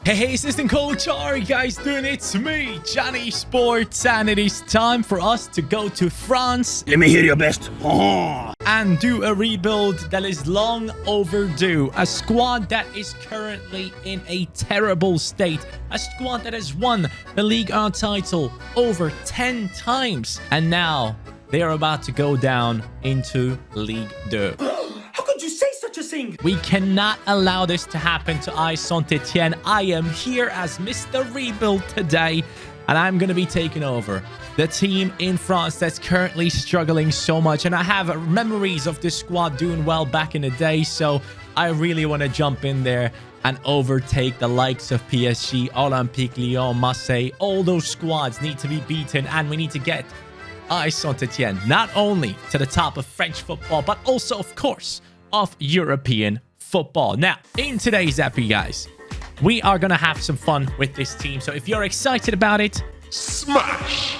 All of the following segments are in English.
Hey, assistant coach, how are you guys doing? It's me, CaniSports, and it is time for us to go to France. Let me hear your best. Oh. And do a rebuild that is long overdue. A squad that is currently in a terrible state. A squad that has won the Ligue 1 title over 10 times. And now they are about to go down into Ligue 2. How could you say such a thing? We cannot allow this to happen to AS Saint Etienne. I am here as Mr. Rebuild today, and I'm going to be taking over the team in France that's currently struggling so much. And I have memories of this squad doing well back in the day, so I really want to jump in there and overtake the likes of PSG, Olympique Lyon, Marseille. All those squads need to be beaten, and we need to get AS Saint Etienne not only to the top of French football, but also, of course, of European football. Now, in today's epi, guys, we are going to have some fun with this team. So if you're excited about it, smash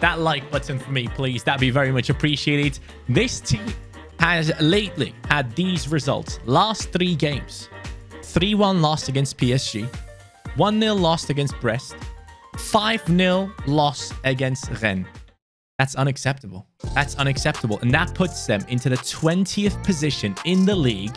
that like button for me, please. That'd be very much appreciated. This team has lately had these results. Last 3 games, 3-1 loss against PSG, 1-0 loss against Brest, 5-0 loss against Rennes. That's unacceptable. That's unacceptable. And that puts them into the 20th position in the league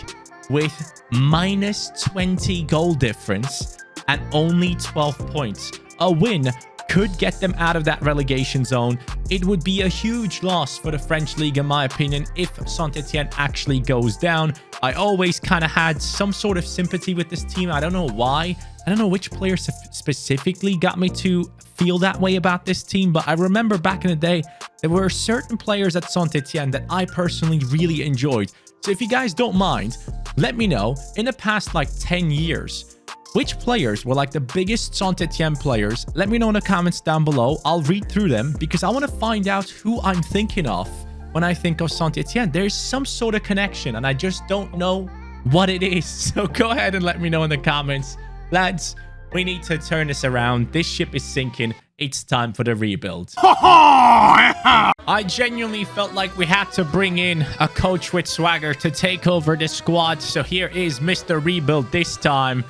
with minus 20 goal difference and only 12 points. A win could get them out of that relegation zone. It would be a huge loss for the French league, in my opinion, if Saint Etienne actually goes down. I always kind of had some sort of sympathy with this team. I don't know why. I don't know which player specifically got me to feel that way about this team, but I remember back in the day, there were certain players at Saint Etienne that I personally really enjoyed. So if you guys don't mind, let me know, in the past like 10 years, which players were like the biggest Saint Etienne players? Let me know in the comments down below. I'll read through them because I want to find out who I'm thinking of when I think of Saint Etienne. There's some sort of connection and I just don't know what it is. So go ahead and let me know in the comments. Lads, we need to turn this around. This ship is sinking. It's time for the rebuild. I genuinely felt like we had to bring in a coach with swagger to take over the squad. So here is Mr. Rebuild this time.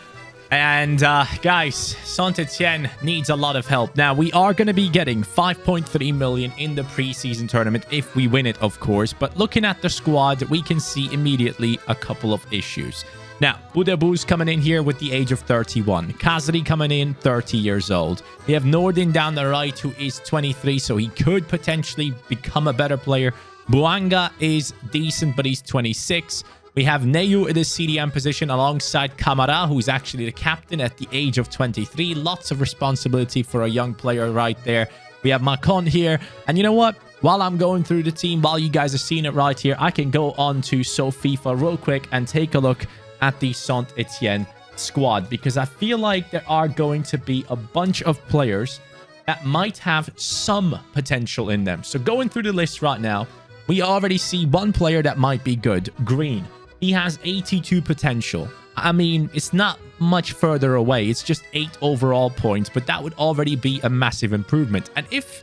And guys, Saint Etienne needs a lot of help. Now, we are going to be getting 5.3 million in the preseason tournament if we win it, of course. But looking at the squad, we can see immediately a couple of issues. Now, Boudabou's coming in here with the age of 31. Kazri coming in, 30 years old. We have Nordin down the right, who is 23, so he could potentially become a better player. Bouanga is decent, but he's 26. We have Neyu in the CDM position alongside Camara, who's actually the captain at the age of 23. Lots of responsibility for a young player right there. We have Macon here. And you know what? While I'm going through the team, while you guys are seeing it right here, I can go on to FIFA real quick and take a look at the Saint Etienne squad, because I feel like there are going to be a bunch of players that might have some potential in them. So going through the list right now, we already see one player that might be good, Green. He has 82 potential. I mean, it's not much further away. It's just 8 overall points, but that would already be a massive improvement. And if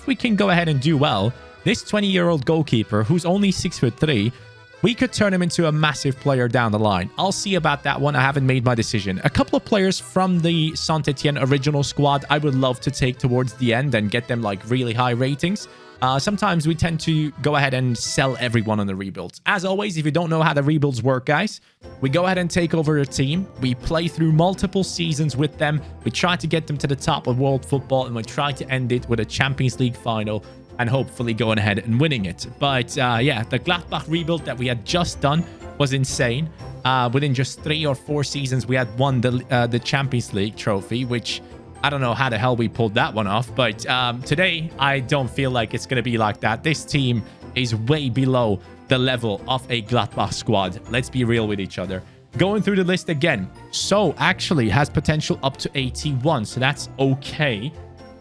we can go ahead and do well, this 20-year-old goalkeeper, who's only 6'3", we could turn him into a massive player down the line. I'll see about that one. I haven't made my decision. A couple of players from the Saint Etienne original squad I would love to take towards the end and get them like really high ratings. Sometimes we tend to go ahead and sell everyone on the rebuilds. As always, if you don't know how the rebuilds work, guys, we go ahead and take over a team. We play through multiple seasons with them. We try to get them to the top of world football, and we try to end it with a Champions League final and hopefully going ahead and winning it. But yeah, the Gladbach rebuild that we had just done was insane. Within just 3 or 4 seasons, we had won the Champions League trophy, which I don't know how the hell we pulled that one off. But today, I don't feel like it's going to be like that. This team is way below the level of a Gladbach squad. Let's be real with each other. Going through the list again. So actually has potential up to 81. So that's okay.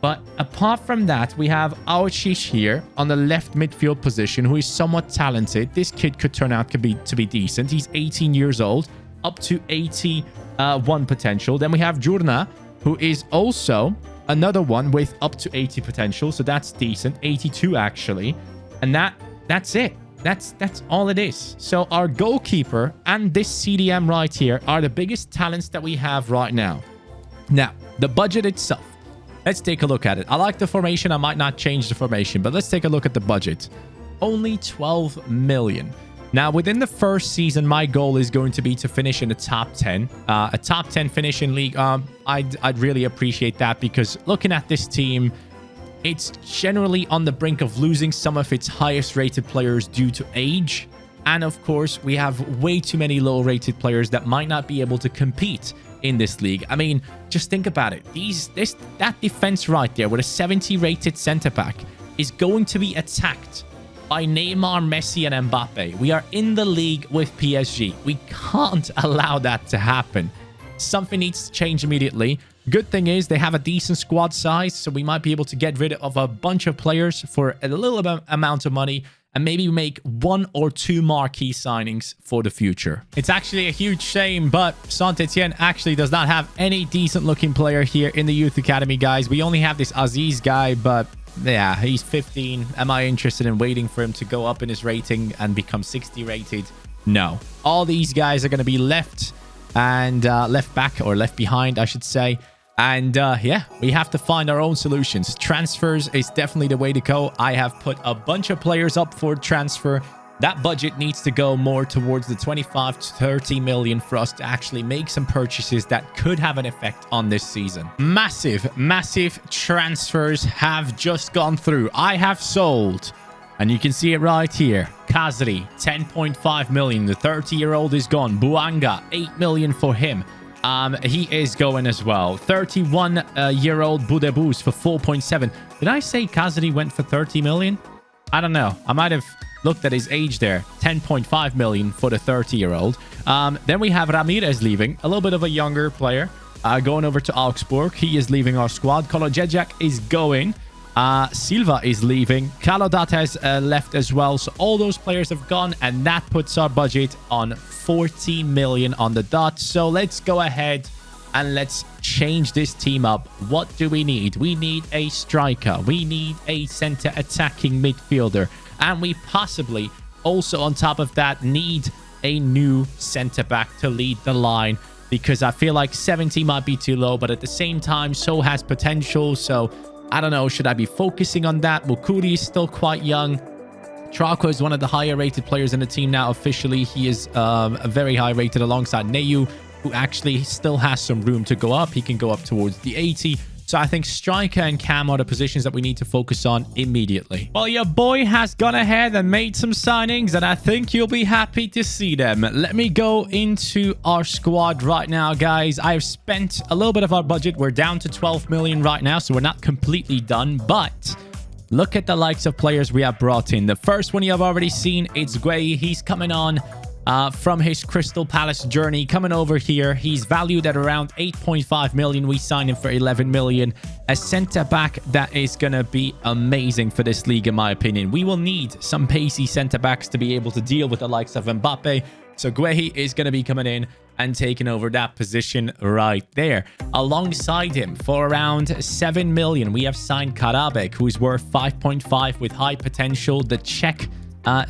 But apart from that, we have Aouchiche here on the left midfield position, who is somewhat talented. This kid could turn out to be decent. He's 18 years old, up to 81 potential. Then we have Journa, who is also another one with up to 80 potential. So that's decent. 82 actually. And that's it. That's all it is. So our goalkeeper and this CDM right here are the biggest talents that we have right now. Now, the budget itself. Let's take a look at it. I like the formation. I might not change the formation, but let's take a look at the budget. Only 12 million. Now, within the first season, my goal is going to be to finish in the top 10. A top 10 finish in league, I'd really appreciate that, because looking at this team, it's generally on the brink of losing some of its highest rated players due to age. And of course, we have way too many low rated players that might not be able to compete in this league. I mean, just think about it. That defense right there with a 70 rated center back is going to be attacked by Neymar, Messi, and Mbappe. We are in the league with PSG. We can't allow that to happen. Something needs to change immediately. Good thing is they have a decent squad size, so we might be able to get rid of a bunch of players for a little amount of money and maybe make 1 or 2 marquee signings for the future. It's actually a huge shame, but Saint Etienne actually does not have any decent looking player here in the youth academy, guys. We only have this Aziz guy, but yeah, he's 15. Am I interested in waiting for him to go up in his rating and become 60 rated? No. All these guys are going to be left back, or left behind, I should say. And yeah, we have to find our own solutions. Transfers is definitely the way to go. I have put a bunch of players up for transfer. That budget needs to go more towards the 25 to 30 million for us to actually make some purchases that could have an effect on this season. Massive transfers have just gone through. I have sold, and you can see it right here. Kazri, 10.5 million. The 30-year-old is gone. Buanga, 8 million for him. He is going as well. 31-year-old Budebus for 4.7. Did I say Kazri went for 30 million? I don't know. I might have looked at his age there. 10.5 million for the 30-year-old. Then we have Ramirez leaving. A little bit of a younger player. Going over to Augsburg. He is leaving our squad. Kolojejak is going. Silva is leaving. Kalodat has left as well. So all those players have gone, and that puts our budget on 40 million on the dot. So let's go ahead and let's change this team up. What do we need? We need a striker. We need a center attacking midfielder. And we possibly also, on top of that, need a new center back to lead the line, because I feel like 70 might be too low, but at the same time, so has potential. So I don't know. Should I be focusing on that? Mukuri is still quite young. Trauco is one of the higher rated players in the team now. Officially, he is very high rated alongside Neyu, who actually still has some room to go up. He can go up towards the 80. So I think striker and cam are the positions that we need to focus on immediately. Well, your boy has gone ahead and made some signings, and I think you'll be happy to see them. Let me go into our squad right now, guys. I've spent a little bit of our budget. We're down to 12 million right now, so we're not completely done, but look at the likes of players we have brought in. The first one you have already seen, it's Gueye. He's coming on from his Crystal Palace journey, coming over here. He's valued at around 8.5 million. We signed him for 11 million. A center back that is going to be amazing for this league, in my opinion. We will need some pacey center backs to be able to deal with the likes of Mbappe. So Gueye is going to be coming in and taking over that position right there. Alongside him, for around 7 million, we have signed Karabek, who's worth 5.5 with high potential. The Czech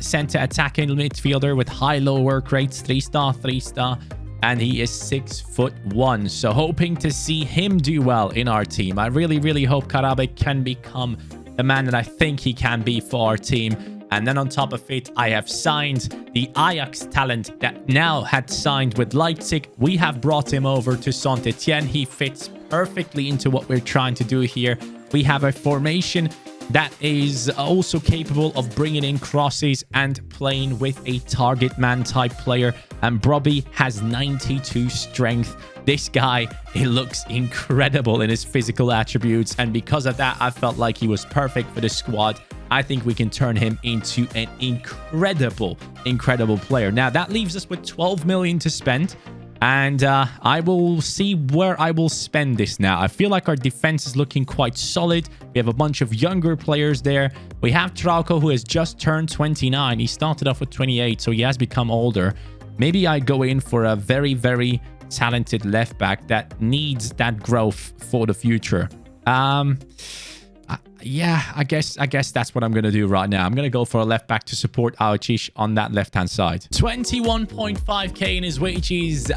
center attacking midfielder with high-low work rates, 3-star, 3-star, and he is 6'1". So hoping to see him do well in our team. I really hope Karabek can become the man that I think he can be for our team. And then on top of it, I have signed the Ajax talent that now had signed with Leipzig. We have brought him over to Saint Etienne. He fits perfectly into what we're trying to do here. We have a formation that is also capable of bringing in crosses and playing with a target man type player. And Brobby has 92 strength. This guy, he looks incredible in his physical attributes. And because of that, I felt like he was perfect for the squad. I think we can turn him into an incredible player. Now, that leaves us with 12 million to spend. And I will see where I will spend this now. I feel like our defense is looking quite solid. We have a bunch of younger players there. We have Trauco, who has just turned 29. He started off with 28, so he has become older. Maybe I go in for a very talented left back that needs that growth for the future. I Yeah, I guess that's what I'm going to do right now. I'm going to go for a left back to support Aouchiche on that left-hand side. 21.5k in his wages.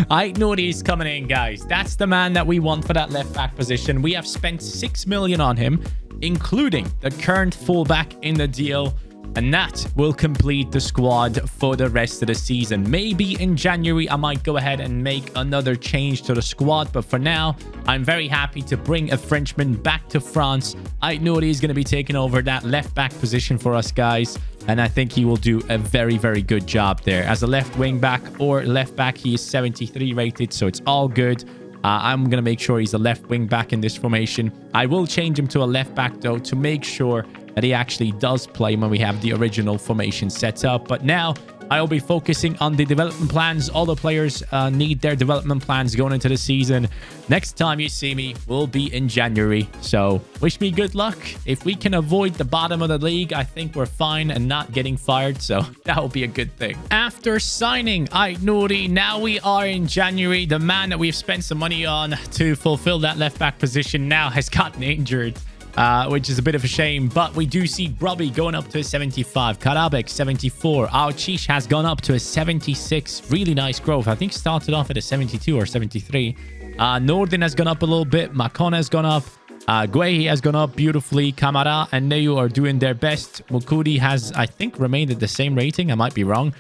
I know he's coming in, guys. That's the man that we want for that left back position. We have spent 6 million on him, including the current fullback in the deal. And that will complete the squad for the rest of the season. Maybe in January, I might go ahead and make another change to the squad. But for now, I'm very happy to bring a Frenchman back to France. I know that he's going to be taking over that left back position for us, guys. And I think he will do a very, very good job there. As a left wing back or left back, he is 73 rated, so it's all good. I'm going to make sure he's a left wing back in this formation. I will change him to a left back, though, to make sure that he actually does play when we have the original formation set up. But now I'll be focusing on the development plans. All the players need their development plans going into the season. Next time you see me will be in January. So wish me good luck. If we can avoid the bottom of the league, I think we're fine and not getting fired. So that will be a good thing. After signing Aït-Nouri, now we are in January. The man that we've spent some money on to fulfill that left back position now has gotten injured. Which is a bit of a shame, but we do see Grubby going up to a 75, Karabek 74, Aouchiche has gone up to a 76, really nice growth. I think started off at a 72 or 73. Nordin has gone up a little bit, Macon has gone up, Guehi has gone up beautifully, Kamara and Neu are doing their best. Mukudi has, I think, remained at the same rating, I might be wrong.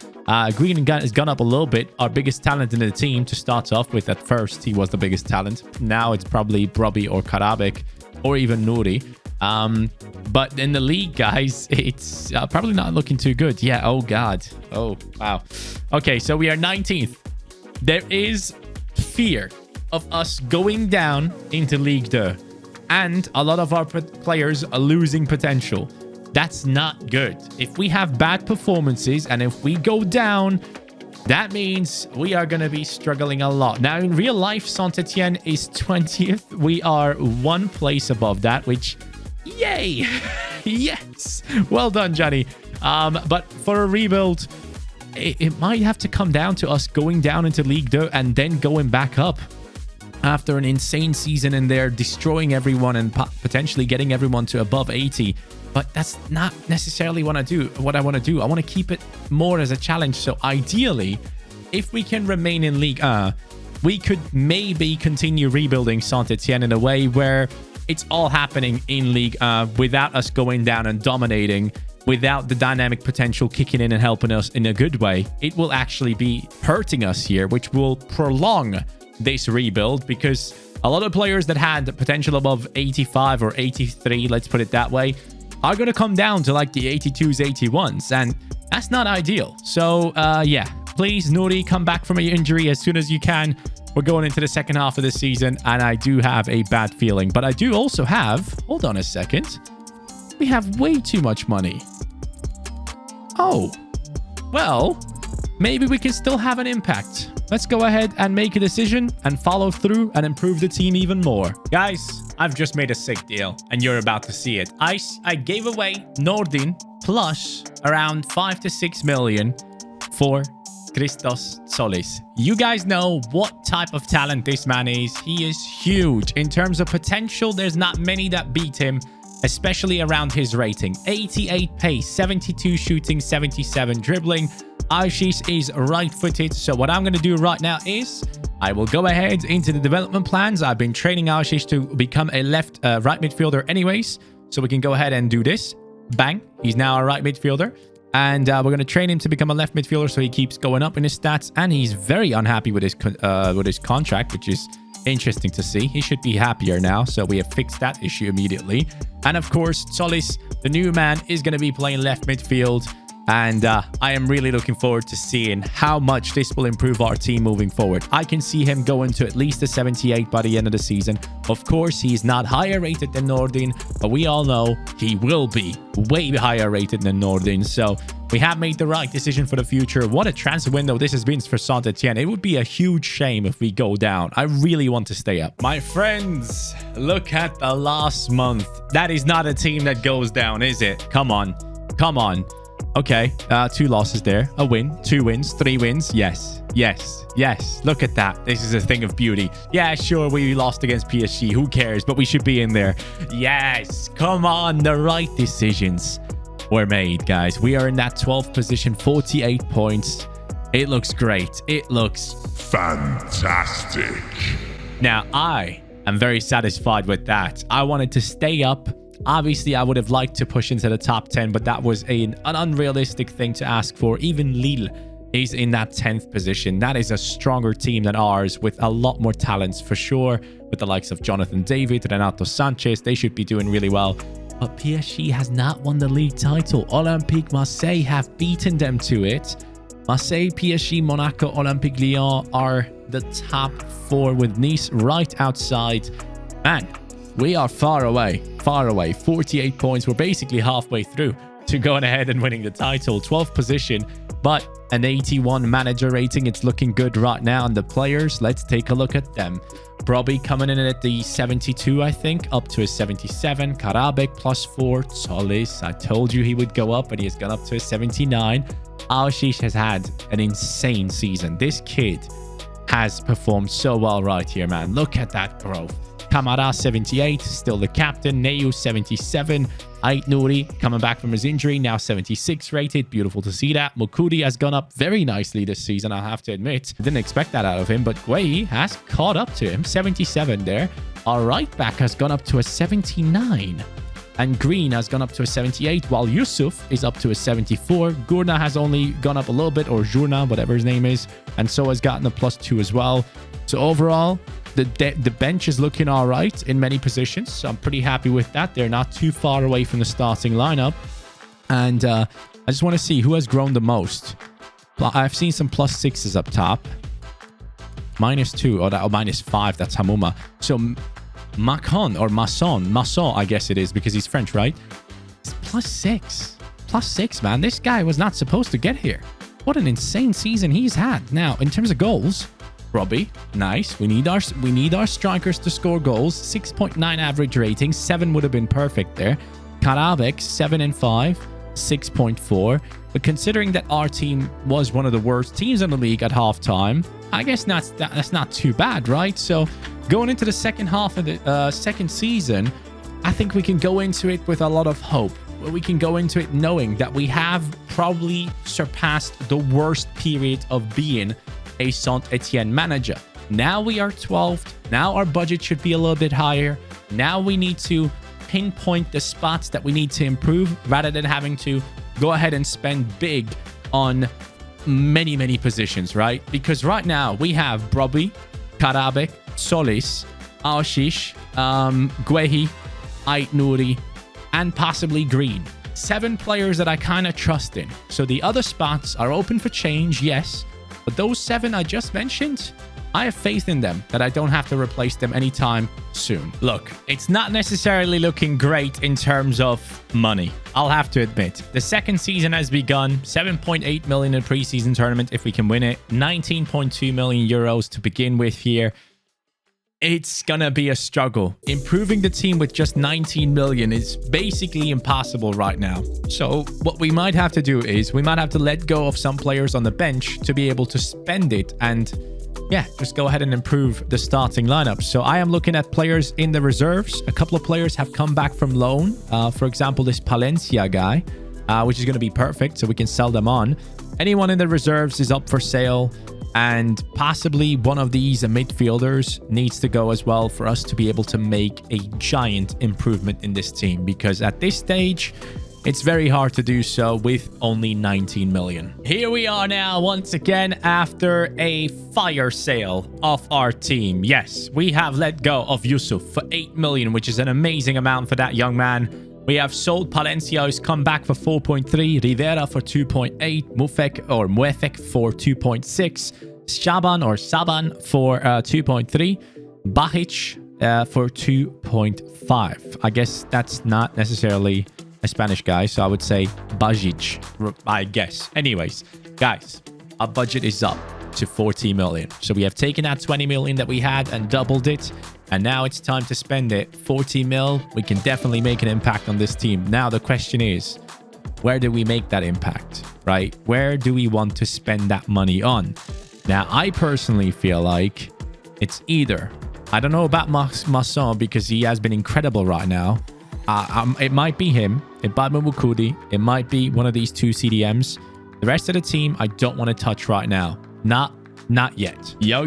Green has gone up a little bit, our biggest talent in the team to start off with. At first, he was the biggest talent. Now it's probably Grubby or Karabek, or even Nouri. But in the league, guys, it's probably not looking too good. Yeah, oh God. Oh, wow. Okay, so we are 19th. There is fear of us going down into Ligue 2. And a lot of our players are losing potential. That's not good. If we have bad performances and if we go down, that means we are going to be struggling a lot. Now, in real life, Saint Etienne is 20th. We are one place above that, which, yay! Yes! Well done, Johnny. But for a rebuild, it might have to come down to us going down into Ligue 2 and then going back up after an insane season in there, destroying everyone and potentially getting everyone to above 80. But that's not necessarily what I want to do. I want to keep it more as a challenge. So ideally, if we can remain in Ligue 1, we could maybe continue rebuilding Saint Etienne in a way where it's all happening in Ligue 1 without us going down and dominating, without the dynamic potential kicking in and helping us in a good way. It will actually be hurting us here, which will prolong this rebuild, because a lot of players that had the potential above 85 or 83, let's put it that way, are going to come down to like the 82s, 81s, and that's not ideal. So, yeah, please, Nouri, come back from your injury as soon as you can. We're going into the second half of the season, and I do have a bad feeling. But I do also have... Hold on a second. We have way too much money. Oh. Well, maybe we can still have an impact. Let's go ahead and make a decision and follow through and improve the team even more. Guys, I've just made a sick deal, and you're about to see it. I gave away Nordin plus around 5 to 6 million for Christos Solis. You guys know what type of talent this man is. He is huge. In terms of potential, there's not many that beat him, especially around his rating. 88 pace, 72 shooting, 77 dribbling. Aouchiche is right-footed, so what I'm going to do right now is I will go ahead into the development plans. I've been training Aouchiche to become a right midfielder anyways, so we can go ahead and do this. Bang, he's now a right midfielder, and we're going to train him to become a left midfielder so he keeps going up in his stats, and he's very unhappy with his contract, which is interesting to see. He should be happier now, so we have fixed that issue immediately. And of course, Solis, the new man, is going to be playing left midfield. And I am really looking forward to seeing how much this will improve our team moving forward. I can see him going to at least a 78 by the end of the season. Of course, he's not higher rated than Nordin, but we all know he will be way higher rated than Nordin. So we have made the right decision for the future. What a transfer window this has been for Saint Etienne. It would be a huge shame if we go down. I really want to stay up. My friends, look at the last month. That is not a team that goes down, is it? Come on. Come on. Okay, 2 losses there. A win, 2 wins, 3 wins. Yes. Yes, yes. Look at that. This is a thing of beauty. Yeah, sure, we lost against PSG. Who cares? But we should be in there. Yes, come on. The right decisions were made, guys. We are in that 12th position, 48 points. It looks great. It looks fantastic. Now, I am very satisfied with that. I wanted to stay up. Obviously, I would have liked to push into the top 10, but that was an unrealistic thing to ask for. Even Lille is in that 10th position. That is a stronger team than ours with a lot more talents for sure. With the likes of Jonathan David, Renato Sanchez, they should be doing really well. But PSG has not won the league title. Olympique Marseille have beaten them to it. Marseille, PSG, Monaco, Olympique Lyon are the top 4 with Nice right outside. Man, we are far away, 48 points. We're basically halfway through to going ahead and winning the title. 12th position, but an 81 manager rating. It's looking good right now. And the players, let's take a look at them. Brobbey coming in at the 72, I think, up to a 77. Karabek +4. Solis, I told you he would go up, and he has gone up to a 79. Alshish has had an insane season. This kid has performed so well right here, man. Look at that growth. Kamara 78, still the captain. Neyu 77. Ait Nouri coming back from his injury, now 76 rated. Beautiful to see that. Mukudi has gone up very nicely this season, I'll have to admit. Didn't expect that out of him, but Guehi has caught up to him. 77 there. Our right back has gone up to a 79. And Green has gone up to a 78, while Yusuf is up to a 74. Gurna has only gone up a little bit, or Jurna, whatever his name is, and so has gotten a +2 as well. So overall, the bench is looking all right in many positions, so I'm pretty happy with that. They're not too far away from the starting lineup. And I just want to see who has grown the most. I've seen some +6s up top. -2 or -5, that's Hamuma. So Macon or Masson, I guess it is because he's French, right? It's +6, man. This guy was not supposed to get here. What an insane season he's had. Now, in terms of goals, Robbie, nice. We need our strikers to score goals. 6.9 average rating. 7 would have been perfect there. Karabek, 7 and 5, 6.4. But considering that our team was one of the worst teams in the league at halftime, I guess that's not too bad, right? So going into the second half of the second season, I think we can go into it with a lot of hope. We can go into it knowing that we have probably surpassed the worst period of being a Saint Etienne manager. Now we are 12th. Now our budget should be a little bit higher. Now we need to pinpoint the spots that we need to improve rather than having to go ahead and spend big on many positions, right? Because right now we have Brobbey, Karabek, Solis, Alshish, Guehi, Ait Nouri, and possibly Green. 7 players that I kind of trust in. So the other spots are open for change, yes. But those 7 I just mentioned, I have faith in them that I don't have to replace them anytime soon. Look, it's not necessarily looking great in terms of money, I'll have to admit. The second season has begun. 7.8 million in preseason tournament if we can win it. 19.2 million euros to begin with here. It's gonna be a struggle. Improving the team with just 19 million is basically impossible right now. So what we might have to do is we might have to let go of some players on the bench to be able to spend it and yeah, just go ahead and improve the starting lineup. So I am looking at players in the reserves. A couple of players have come back from loan. For example, this Palencia guy, which is going to be perfect, so we can sell them on. Anyone in the reserves is up for sale. And possibly one of these midfielders needs to go as well for us to be able to make a giant improvement in this team. Because at this stage, it's very hard to do so with only 19 million. Here we are now once again after a fire sale of our team. Yes, we have let go of Yusuf for 8 million, which is an amazing amount for that young man. We have sold Palencia, who's come back for 4.3, Rivera for 2.8, Muefek for 2.6, Saban for 2.3, Bajic for 2.5. I guess that's not necessarily a Spanish guy, so I would say Bajic, I guess. Anyways, guys, our budget is up to 40 million. So we have taken that 20 million that we had and doubled it. And now it's time to spend it. 40 mil, we can definitely make an impact on this team. Now the question is, where do we make that impact, right? Where do we want to spend that money on? Now, I personally feel like it's either... I don't know about Masson because he has been incredible right now. It might be him. It might be Mukudi. It might be one of these two CDMs. The rest of the team, I don't want to touch right now. Not yet. Yo.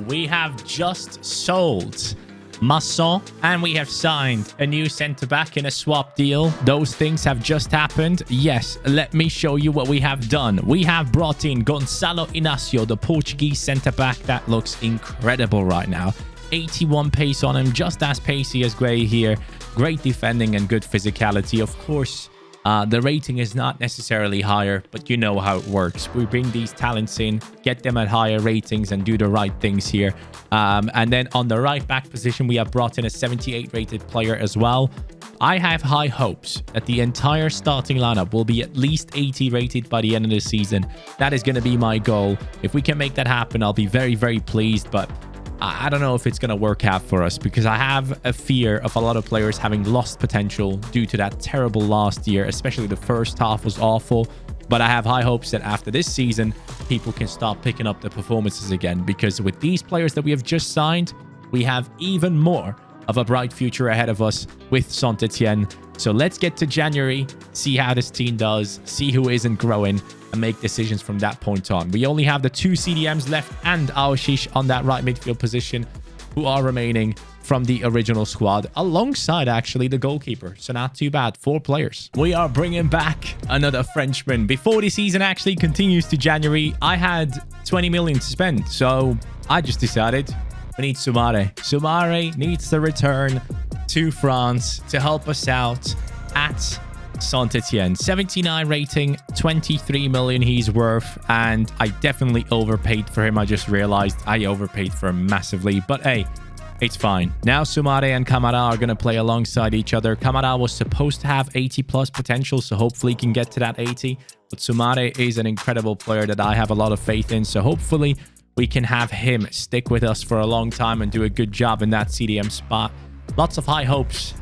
We have just sold Masson, and we have signed a new centre-back in a swap deal. Those things have just happened. Yes, let me show you what we have done. We have brought in Gonçalo Inácio, the Portuguese centre-back. That looks incredible right now. 81 pace on him, just as pacey as Gray here. Great defending and good physicality. Of course, the rating is not necessarily higher, but you know how it works. We bring these talents in, get them at higher ratings, and do the right things here. And then on the right back position, we have brought in a 78 rated player as well. I have high hopes that the entire starting lineup will be at least 80 rated by the end of the season. That is going to be my goal. If we can make that happen, I'll be very, very pleased. But I don't know if it's going to work out for us because I have a fear of a lot of players having lost potential due to that terrible last year, especially the first half was awful. But I have high hopes that after this season, people can start picking up the performances again, because with these players that we have just signed, we have even more of a bright future ahead of us with Saint Etienne. So let's get to January, see how this team does, see who isn't growing, and make decisions from that point on. We only have the two CDMs left and Aoshish on that right midfield position who are remaining from the original squad, alongside actually the goalkeeper. So not too bad. 4 players. We are bringing back another Frenchman. Before the season actually continues to January, I had 20 million to spend. So I just decided we need Soumaré. Soumaré needs to return to France to help us out at Saint Etienne. 79 rating, 23 million he's worth, and I definitely overpaid for him. I just realized I overpaid for him massively, but hey, it's fine. Now Soumaré and Camara are going to play alongside each other. Camara was supposed to have 80 plus potential, so hopefully he can get to that 80, but Soumaré is an incredible player that I have a lot of faith in, so hopefully we can have him stick with us for a long time and do a good job in that CDM spot. Lots of high hopes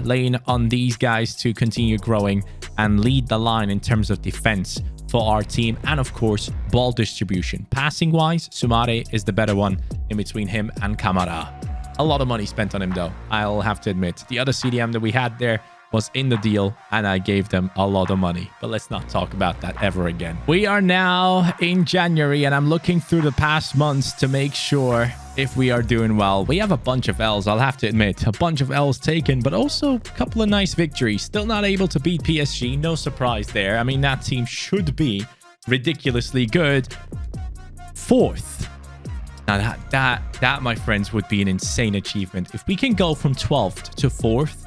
laying on these guys to continue growing and lead the line in terms of defense for our team, and of course ball distribution. Passing wise, Soumaré is the better one in between him and Camara. A lot of money spent on him though, I'll have to admit. The other CDM that we had there was in the deal and I gave them a lot of money, but let's not talk about that ever again. We are now in January and I'm looking through the past months to make sure if we are doing well. We have a bunch of L's, I'll have to admit. A bunch of L's taken, but also a couple of nice victories. Still not able to beat PSG. No surprise there. I mean, that team should be ridiculously good. 4th. Now, that, my friends, would be an insane achievement. If we can go from 12th to 4th,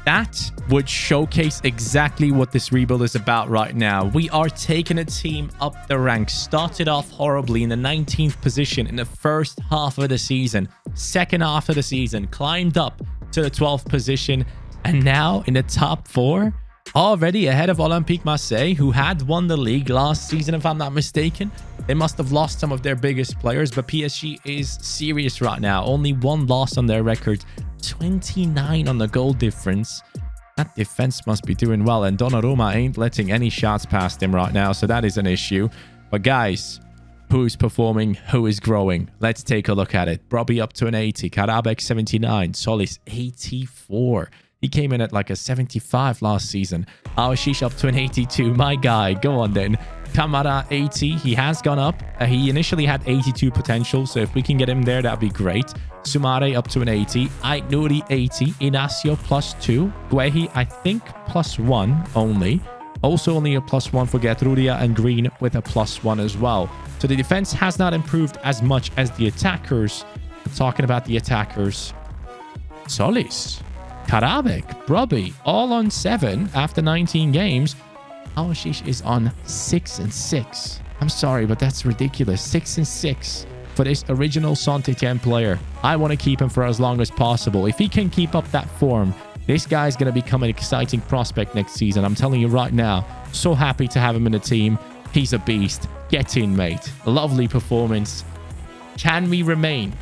that would showcase exactly what this rebuild is about right now. We are taking a team up the ranks. Started off horribly in the 19th position in the first half of the season. Second half of the season, climbed up to the 12th position. And now in the top 4, already ahead of Olympique Marseille, who had won the league last season, if I'm not mistaken. They must have lost some of their biggest players, but PSG is serious right now. Only 1 loss on their record. 29 on the goal difference. That defense must be doing well, and Donnarumma ain't letting any shots past him right now, so that is an issue. But guys, who's performing, who is growing? Let's take a look at it. Brobbey up to an 80, Karabek 79, Solis 84. He came in at like a 75 last season. Aoshish up to an 82. My guy, go on then. Camara 80. He has gone up. He initially had 82 potential, so if we can get him there, that'd be great. Soumaré up to an 80. Ait Nouri 80. Inácio +2. Guehi, I think +1 only. Also only a +1 for Getrudia, and Green with a +1 as well. So the defense has not improved as much as the attackers. I'm talking about the attackers. Solis, Karabek, Brobbey, all on 7 after 19 games. Aoshish is on 6 and 6. I'm sorry, but that's ridiculous. 6 and 6 for this original Saint Etienne player. I want to keep him for as long as possible. If he can keep up that form, this guy's going to become an exciting prospect next season. I'm telling you right now, so happy to have him in the team. He's a beast. Get in, mate. Lovely performance. Can we remain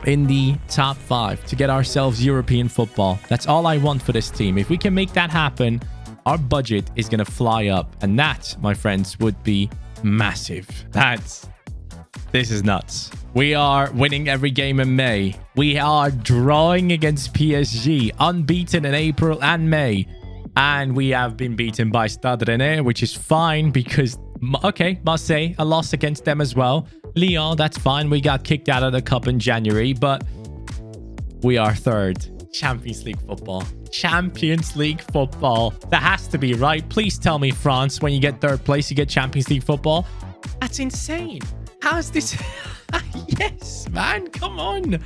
in the top 5 to get ourselves European football? That's all I want for this team. If we can make that happen, our budget is going to fly up. And that, my friends, would be massive. This is nuts. We are winning every game in May. We are drawing against PSG, unbeaten in April and May. And we have been beaten by Stade Rennais, which is fine because, okay, Marseille, a loss against them as well. Lyon, that's fine. We got kicked out of the cup in January, but we are third. Champions League football. Champions League football. That has to be right. Please tell me, France, when you get third place, you get Champions League football. That's insane. How is this? Yes, man. Come on.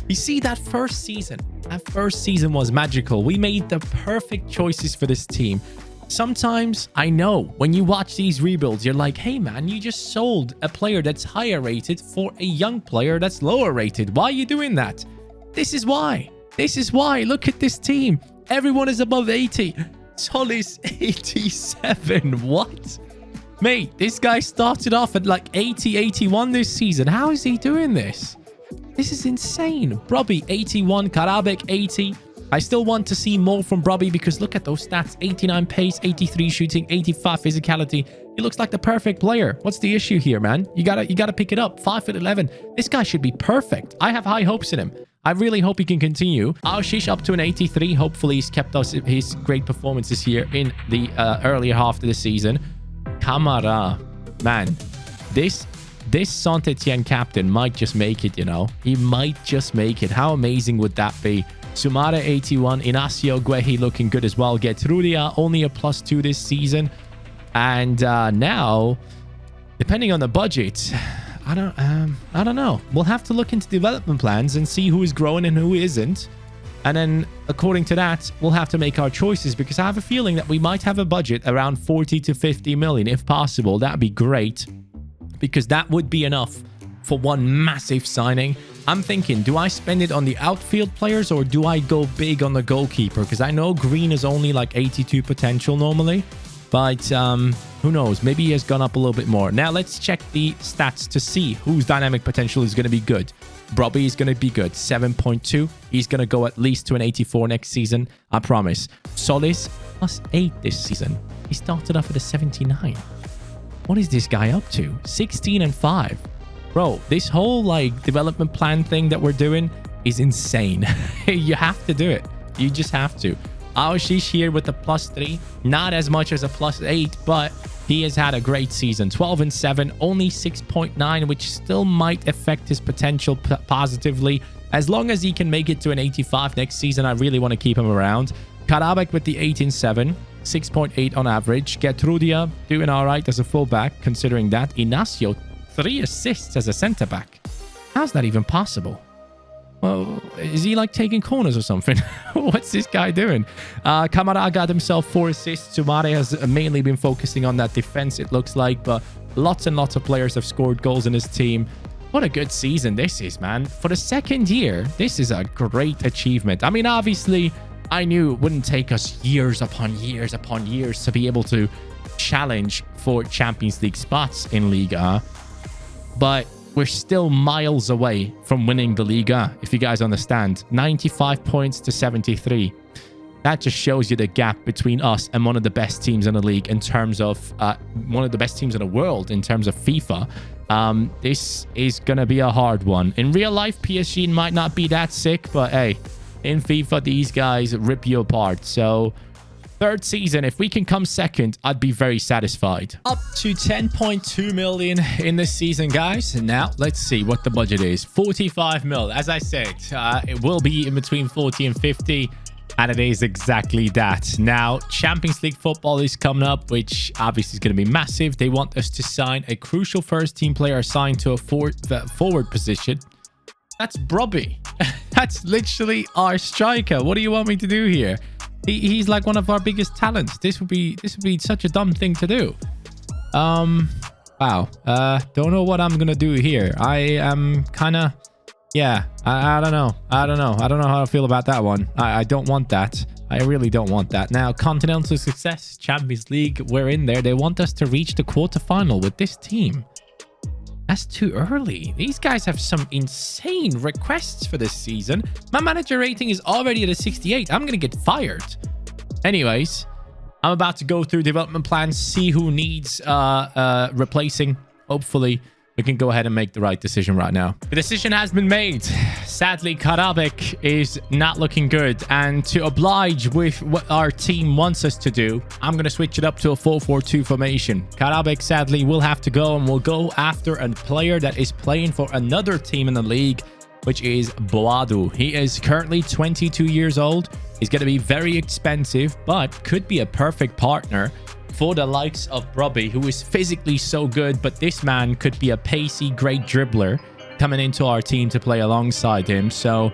You see, that first season was magical. We made the perfect choices for this team. Sometimes, I know, when you watch these rebuilds, you're like, hey, man, you just sold a player that's higher rated for a young player that's lower rated. Why are you doing that? This is why. This is why. Look at this team. Everyone is above 80. Solis 87. What? Mate, this guy started off at like 80, 81 this season. How is he doing this? This is insane. Brobby, 81. Karabek, 80. I still want to see more from Brobby because look at those stats. 89 pace, 83 shooting, 85 physicality. He looks like the perfect player. What's the issue here, man? You gotta pick it up. 5'11". This guy should be perfect. I have high hopes in him. I really hope he can continue. Aoshish up to an 83. Hopefully he's kept us his great performances here in the earlier half of the season. Camara, man, this Saint Etienne captain might just make it, you know. He might just make it. How amazing would that be? Sumare 81, Inacio Guehi looking good as well. Getrudia only a +2 this season. And now, depending on the budget, I don't know. We'll have to look into development plans and see who is growing and who isn't. And then, according to that, we'll have to make our choices because I have a feeling that we might have a budget around 40 to 50 million if possible. That'd be great because that would be enough for one massive signing. I'm thinking, do I spend it on the outfield players or do I go big on the goalkeeper? Because I know Green is only like 82 potential normally. But who knows? Maybe he has gone up a little bit more. Now, let's check the stats to see whose dynamic potential is going to be good. Brobby is going to be good. 7.2. He's going to go at least to an 84 next season. I promise. Solis, +8 this season. He started off at a 79. What is this guy up to? 16 and 5. Bro, this whole like development plan thing that we're doing is insane. You have to do it. You just have to. Aoshish here with the +3. Not as much as a +8, but he has had a great season. 12 and 7, only 6.9, which still might affect his potential positively. As long as he can make it to an 85 next season, I really want to keep him around. Karabek with the 8 and 7, 6.8 on average. Getrudia doing all right as a fullback, considering that. Inacio, 3 assists as a centre-back. How's that even possible? Well, is he like taking corners or something? What's this guy doing? Camara got himself 4 assists. Sumare has mainly been focusing on that defense, it looks like, but lots and lots of players have scored goals in his team. What a good season this is, man. For the second year, this is a great achievement. I mean, obviously, I knew it wouldn't take us years upon years upon years to be able to challenge for Champions League spots in Liga, but we're still miles away from winning the Liga, if you guys understand. 95 points to 73. That just shows you the gap between us and one of the best teams in the league in terms of one of the best teams in the world in terms of FIFA. This is going to be a hard one. In real life, PSG might not be that sick, but hey, in FIFA, these guys rip you apart. So, third season, if we can come second, I'd be very satisfied. Up to 10.2 million in this season, guys. And now, let's see what the budget is. 45 mil. As I said, it will be in between 40 and 50. And it is exactly that. Now, Champions League football is coming up, which obviously is going to be massive. They want us to sign a crucial first-team player assigned to a forward position. That's Brobby. That's literally our striker. What do you want me to do here? He's like one of our biggest talents. This would be such a dumb thing to do. Wow. Don't know what I'm gonna do here. I am kind of, yeah. I don't know. I don't know how I feel about that one. I don't want that. I really don't want that. Now, continental success, Champions League, we're in there. They want us to reach the quarterfinal with this team. That's too early. These guys have some insane requests for this season. My manager rating is already at a 68. I'm going to get fired. Anyways, I'm about to go through development plans, see who needs replacing. Hopefully, we can go ahead and make the right decision right now. The decision has been made. Sadly, Karabek is not looking good. And to oblige with what our team wants us to do, I'm going to switch it up to a 4-4-2 formation. Karabek, sadly, will have to go, and we'll go after a player that is playing for another team in the league, which is Boadu. He is currently 22 years old. He's going to be very expensive, but could be a perfect partner for the likes of Brobby, who is physically so good, but this man could be a pacey, great dribbler coming into our team to play alongside him. So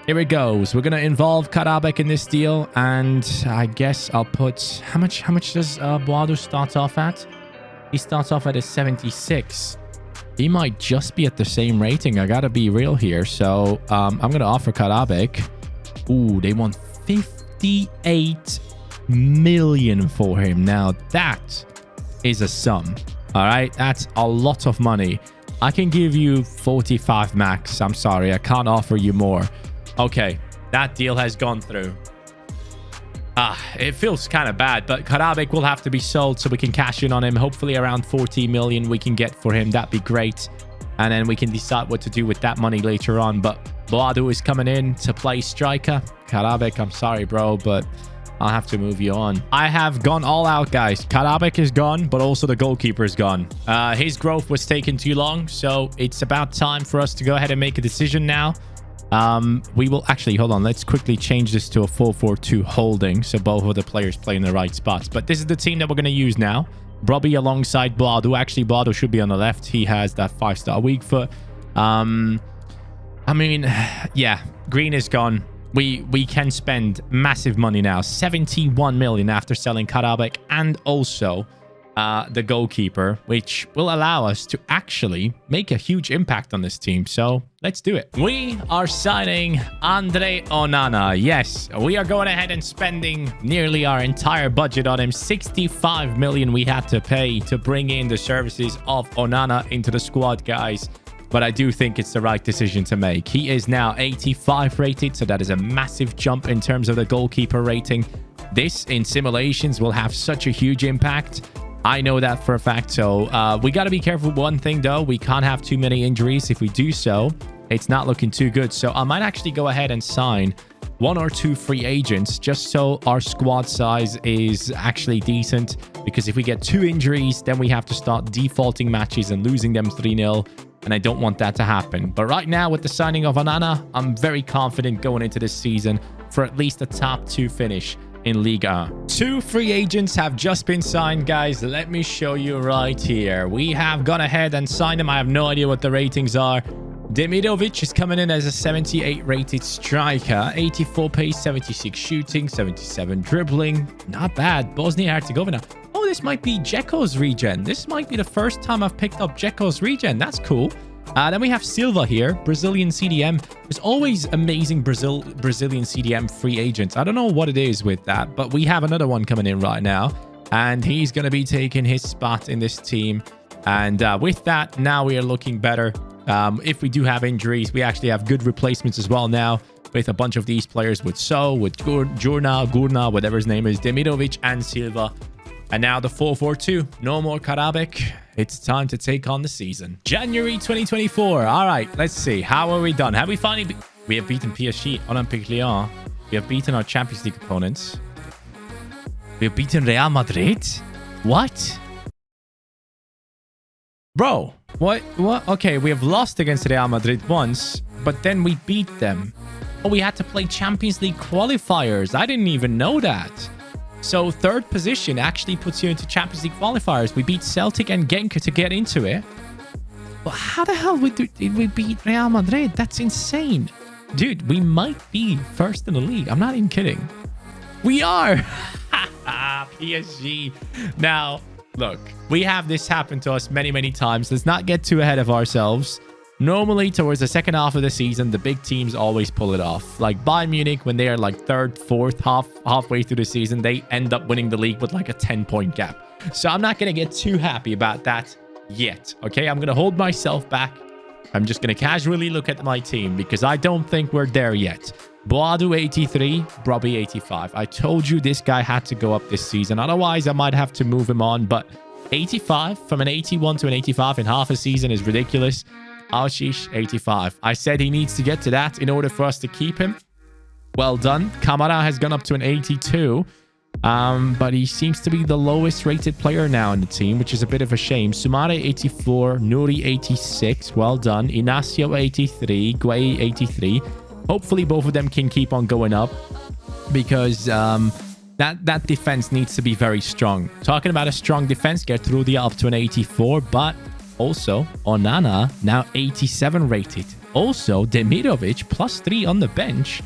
here it goes. We're going to involve Karabek in this deal, and I guess I'll put... How much does Boadu start off at? He starts off at a 76. He might just be at the same rating. I got to be real here. So I'm going to offer Karabek. Ooh, they want 58 million for him. Now that is a sum. All right, that's a lot of money. I can give you 45 max. I'm sorry, I can't offer you more. Okay, that deal has gone through. It feels kind of bad, but Karabek will have to be sold so we can cash in on him. Hopefully around 40 million we can get for him. That'd be great, and then we can decide what to do with that money later on. But Boadu is coming in to play striker. Karabek, I'm sorry, bro, but I'll have to move you on. I have gone all out, guys. Karabek is gone, but also the goalkeeper is gone. His growth was taking too long, so it's about time for us to go ahead and make a decision now. We will actually, hold on. Let's quickly change this to a 4-4-2 holding, so both of the players play in the right spots. But this is the team that we're going to use now. Brobby alongside Boadu. Actually, Boadu should be on the left. He has that 5-star weak foot. I mean, yeah, Green is gone. We can spend massive money now. 71 million after selling Karabek and also the goalkeeper, which will allow us to actually make a huge impact on this team. So let's do it. We are signing Andre Onana. Yes, we are going ahead and spending nearly our entire budget on him. 65 million we had to pay to bring in the services of Onana into the squad, guys. But I do think it's the right decision to make. He is now 85 rated, so that is a massive jump in terms of the goalkeeper rating. This, in simulations, will have such a huge impact. I know that for a fact. So we got to be careful with one thing, though. We can't have too many injuries. If we do so, it's not looking too good. So I might actually go ahead and sign 1 or 2 free agents just so our squad size is actually decent. Because if we get 2 injuries, then we have to start defaulting matches and losing them 3-0. And I don't want that to happen. But right now, with the signing of Onana, I'm very confident going into this season for at least a top 2 finish in Liga. 2 free agents have just been signed, guys. Let me show you right here. We have gone ahead and signed them. I have no idea what the ratings are. Demirovic is coming in as a 78 rated striker, 84 pace, 76 shooting, 77 dribbling. Not bad. Bosnia-Herzegovina. Oh, this might be Dzeko's regen. This might be the first time I've picked up Dzeko's regen. That's cool. Then we have Silva here, Brazilian CDM. There's always amazing Brazilian CDM free agents. I don't know what it is with that, but we have another one coming in right now, and he's going to be taking his spot in this team. And with that, now we are looking better. If we do have injuries, we actually have good replacements as well now with a bunch of these players, with Gurna, whatever his name is, Demirovic and Silva. And now the 4-4-2. No more Karabek. It's time to take on the season. January 2024. All right, let's see. How are we done? Have we finally... We have beaten PSG, Olympique Lyon. We have beaten our Champions League opponents. We have beaten Real Madrid? What? Bro, what? Okay, we have lost against Real Madrid once, but then we beat them. Oh, we had to play Champions League qualifiers. I didn't even know that. So 3rd position actually puts you into Champions League qualifiers. We beat Celtic and Genk to get into it. But how the hell did we beat Real Madrid? That's insane. Dude, we might be first in the league. I'm not even kidding. We are. PSG. Now, look, we have this happen to us many, many times. Let's not get too ahead of ourselves. Normally, towards the second half of the season, the big teams always pull it off. Like Bayern Munich, when they are like 3rd, 4th, halfway through the season, they end up winning the league with like a 10-point gap. So I'm not going to get too happy about that yet. Okay, I'm going to hold myself back. I'm just going to casually look at my team because I don't think we're there yet. Boadu 83, Brobbey 85. I told you this guy had to go up this season. Otherwise, I might have to move him on. But 85, from an 81 to an 85 in half a season is ridiculous. Ashish, 85. I said he needs to get to that in order for us to keep him. Well done. Kamara has gone up to an 82. But he seems to be the lowest rated player now in the team, which is a bit of a shame. Sumare 84, Nuri 86. Well done. Inacio 83, Guay 83. Hopefully both of them can keep on going up because that defense needs to be very strong. Talking about a strong defense, get through the up to an 84, but also Onana now 87 rated. Also Demirovic +3 on the bench.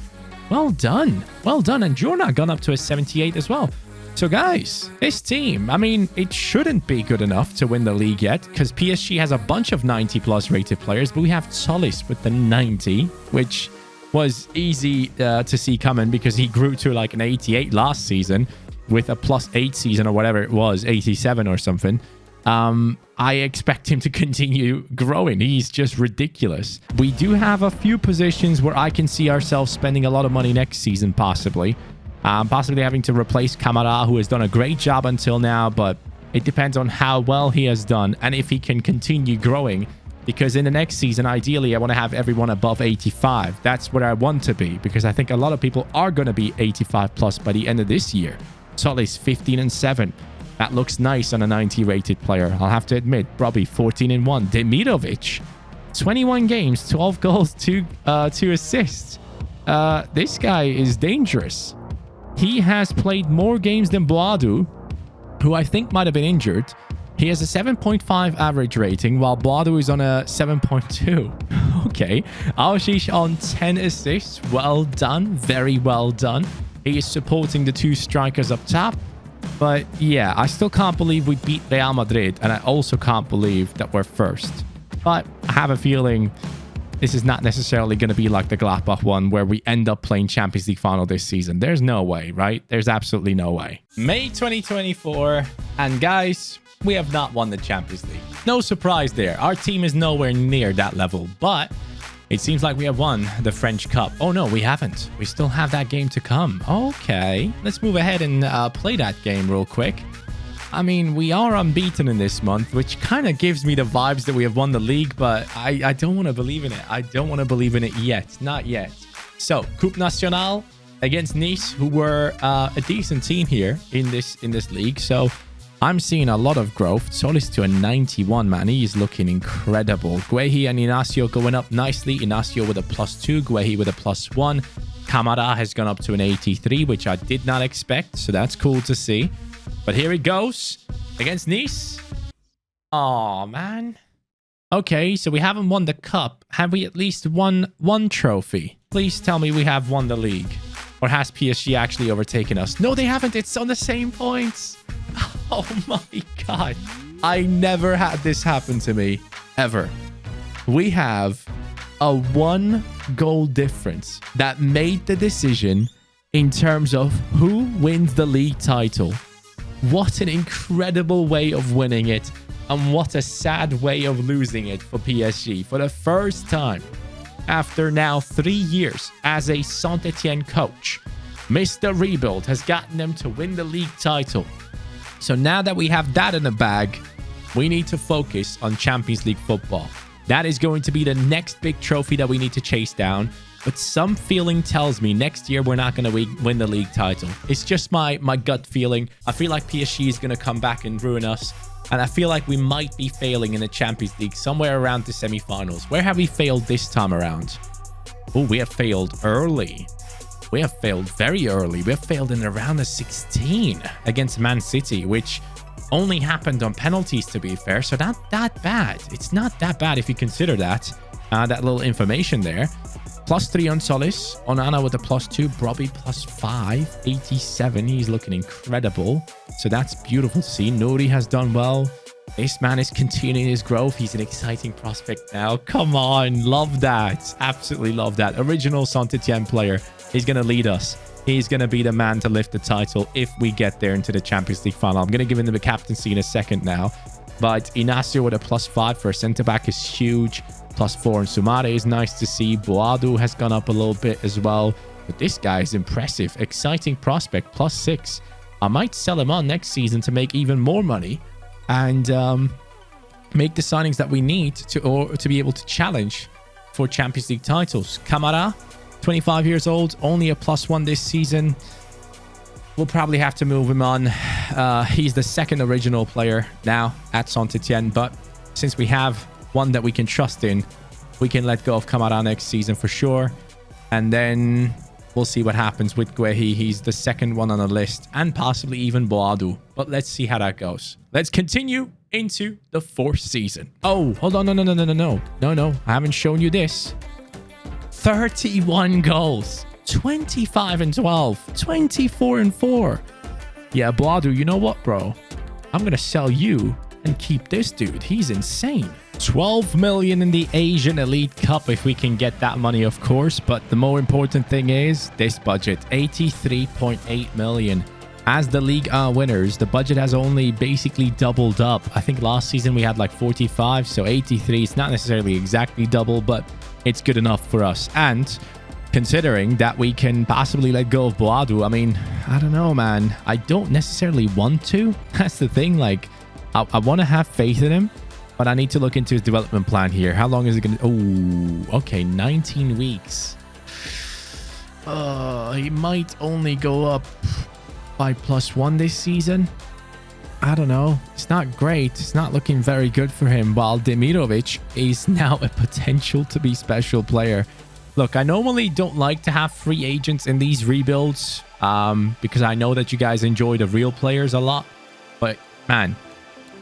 Well done. Well done. And Jorna gone up to a 78 as well. So guys, this team, I mean, it shouldn't be good enough to win the league yet because PSG has a bunch of 90 plus rated players, but we have Solis with the 90, which was easy to see coming because he grew to like an 88 last season with a +8 season or whatever it was, 87 or something. I expect him to continue growing. He's just ridiculous. We do have a few positions where I can see ourselves spending a lot of money next season, possibly. Possibly having to replace Kamara, who has done a great job until now, but it depends on how well he has done and if he can continue growing. Because in the next season, ideally, I want to have everyone above 85. That's where I want to be because I think a lot of people are going to be 85 plus by the end of this year. Solis 15 and 7. That looks nice on a 90 rated player. I'll have to admit. Brobbey 14 and 1. Demirovic 21 games, 12 goals, 2 assists. This guy is dangerous. He has played more games than Boadu, who I think might have been injured. He has a 7.5 average rating, while Boadu is on a 7.2. Okay. Ashish on 10 assists. Well done. Very well done. He is supporting the two strikers up top. But yeah, I still can't believe we beat Real Madrid. And I also can't believe that we're first. But I have a feeling this is not necessarily going to be like the Gladbach one where we end up playing Champions League final this season. There's no way, right? There's absolutely no way. May 2024. And guys, we have not won the Champions League. No surprise there. Our team is nowhere near that level, but it seems like we have won the French Cup. Oh no, we haven't. We still have that game to come. Okay, let's move ahead and play that game real quick. I mean, we are unbeaten in this month, which kind of gives me the vibes that we have won the league, but I don't want to believe in it. I don't want to believe in it yet. Not yet. So, Coupe Nationale against Nice, who were a decent team here in this league. So, I'm seeing a lot of growth. Solis to a 91, man. He is looking incredible. Guehi and Inacio going up nicely. Inacio with a +2. Guehi with a +1. Kamara has gone up to an 83, which I did not expect. So that's cool to see. But here it goes against Nice. Oh, man. Okay, so we haven't won the cup. Have we at least won one trophy? Please tell me we have won the league. Or has PSG actually overtaken us? No, they haven't. It's on the same points. Oh my God. I never had this happen to me. Ever. We have a 1 goal difference that made the decision in terms of who wins the league title. What an incredible way of winning it. And what a sad way of losing it for PSG. For the first time, after now 3 years as a Saint Etienne coach, Mr. Rebuild has gotten them to win the league title. So now that we have that in the bag, we need to focus on Champions League football. That is going to be the next big trophy that we need to chase down. But some feeling tells me next year we're not going to win the league title. It's just my gut feeling. I feel like PSG is going to come back and ruin us. And I feel like we might be failing in the Champions League somewhere around the semi-finals. Where have we failed this time around? Oh, we have failed early. We have failed very early. We have failed in around the 16 against Man City, which only happened on penalties, to be fair. So not that bad. It's not that bad if you consider that. That little information there. +3 on Solis. Onana with a +2. Brobbey +5. 87. He's looking incredible. So that's beautiful to see. Nuri has done well. This man is continuing his growth. He's an exciting prospect now. Come on. Love that. Absolutely love that. Original Saint Etienne player. He's going to lead us. He's going to be the man to lift the title if we get there into the Champions League final. I'm going to give him the captaincy in a second now. But Inacio with a +5 for a centre-back is huge. +4 and Sumare is nice to see. Boadu has gone up a little bit as well. But this guy is impressive. Exciting prospect, +6. I might sell him on next season to make even more money and make the signings that we need to be able to challenge for Champions League titles. Camara, 25 years old, only a +1 this season. We'll probably have to move him on. He's the second original player now at Saint Etienne, but since we have one that we can trust in, we can let go of Camara next season for sure. And then we'll see what happens with Guehi. He's the second one on the list, and possibly even Boadu. But let's see how that goes. Let's continue into the 4th season. Oh, hold on. No. I haven't shown you this. 31 goals. 25 and 12. 24 and 4. Yeah, Boadu, you know what, bro? I'm going to sell you and keep this dude. He's insane. 12 million in the Asian Elite Cup if we can get that money, of course. But the more important thing is this budget, 83.8 million. As the league winners, the budget has only basically doubled up. I think last season we had like 45, so 83. It's not necessarily exactly double, but it's good enough for us. And considering that we can possibly let go of Boadu, I mean, I don't know, man. I don't necessarily want to. That's the thing. Like, I want to have faith in him, but I need to look into his development plan here. How long is it going to... Oh, okay, 19 weeks. He might only go up by +1 this season. I don't know. It's not great. It's not looking very good for him, while Demirovic is now a potential to be special player. Look, I normally don't like to have free agents in these rebuilds because I know that you guys enjoy the real players a lot. But, man,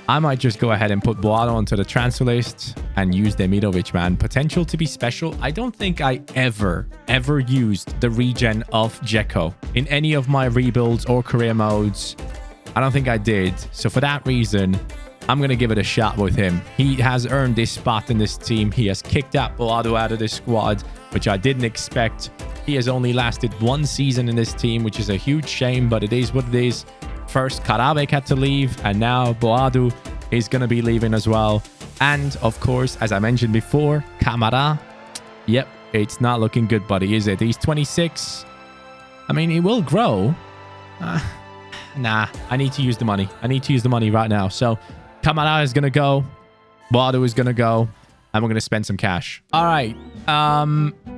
I might just go ahead and put Boadu onto the transfer list and use Demirovic, man. Potential to be special. I don't think I ever used the regen of Dzeko in any of my rebuilds or career modes. I don't think I did. So for that reason, I'm going to give it a shot with him. He has earned this spot in this team. He has kicked out Boadu out of this squad, which I didn't expect. He has only lasted 1 season in this team, which is a huge shame, but it is what it is. First, Karabek had to leave, and now Boadu is going to be leaving as well. And, of course, as I mentioned before, Camara. Yep, it's not looking good, buddy, is it? He's 26. I mean, he will grow. Nah, I need to use the money. I need to use the money right now. So, Camara is going to go. Boadu is going to go. And we're going to spend some cash. All right.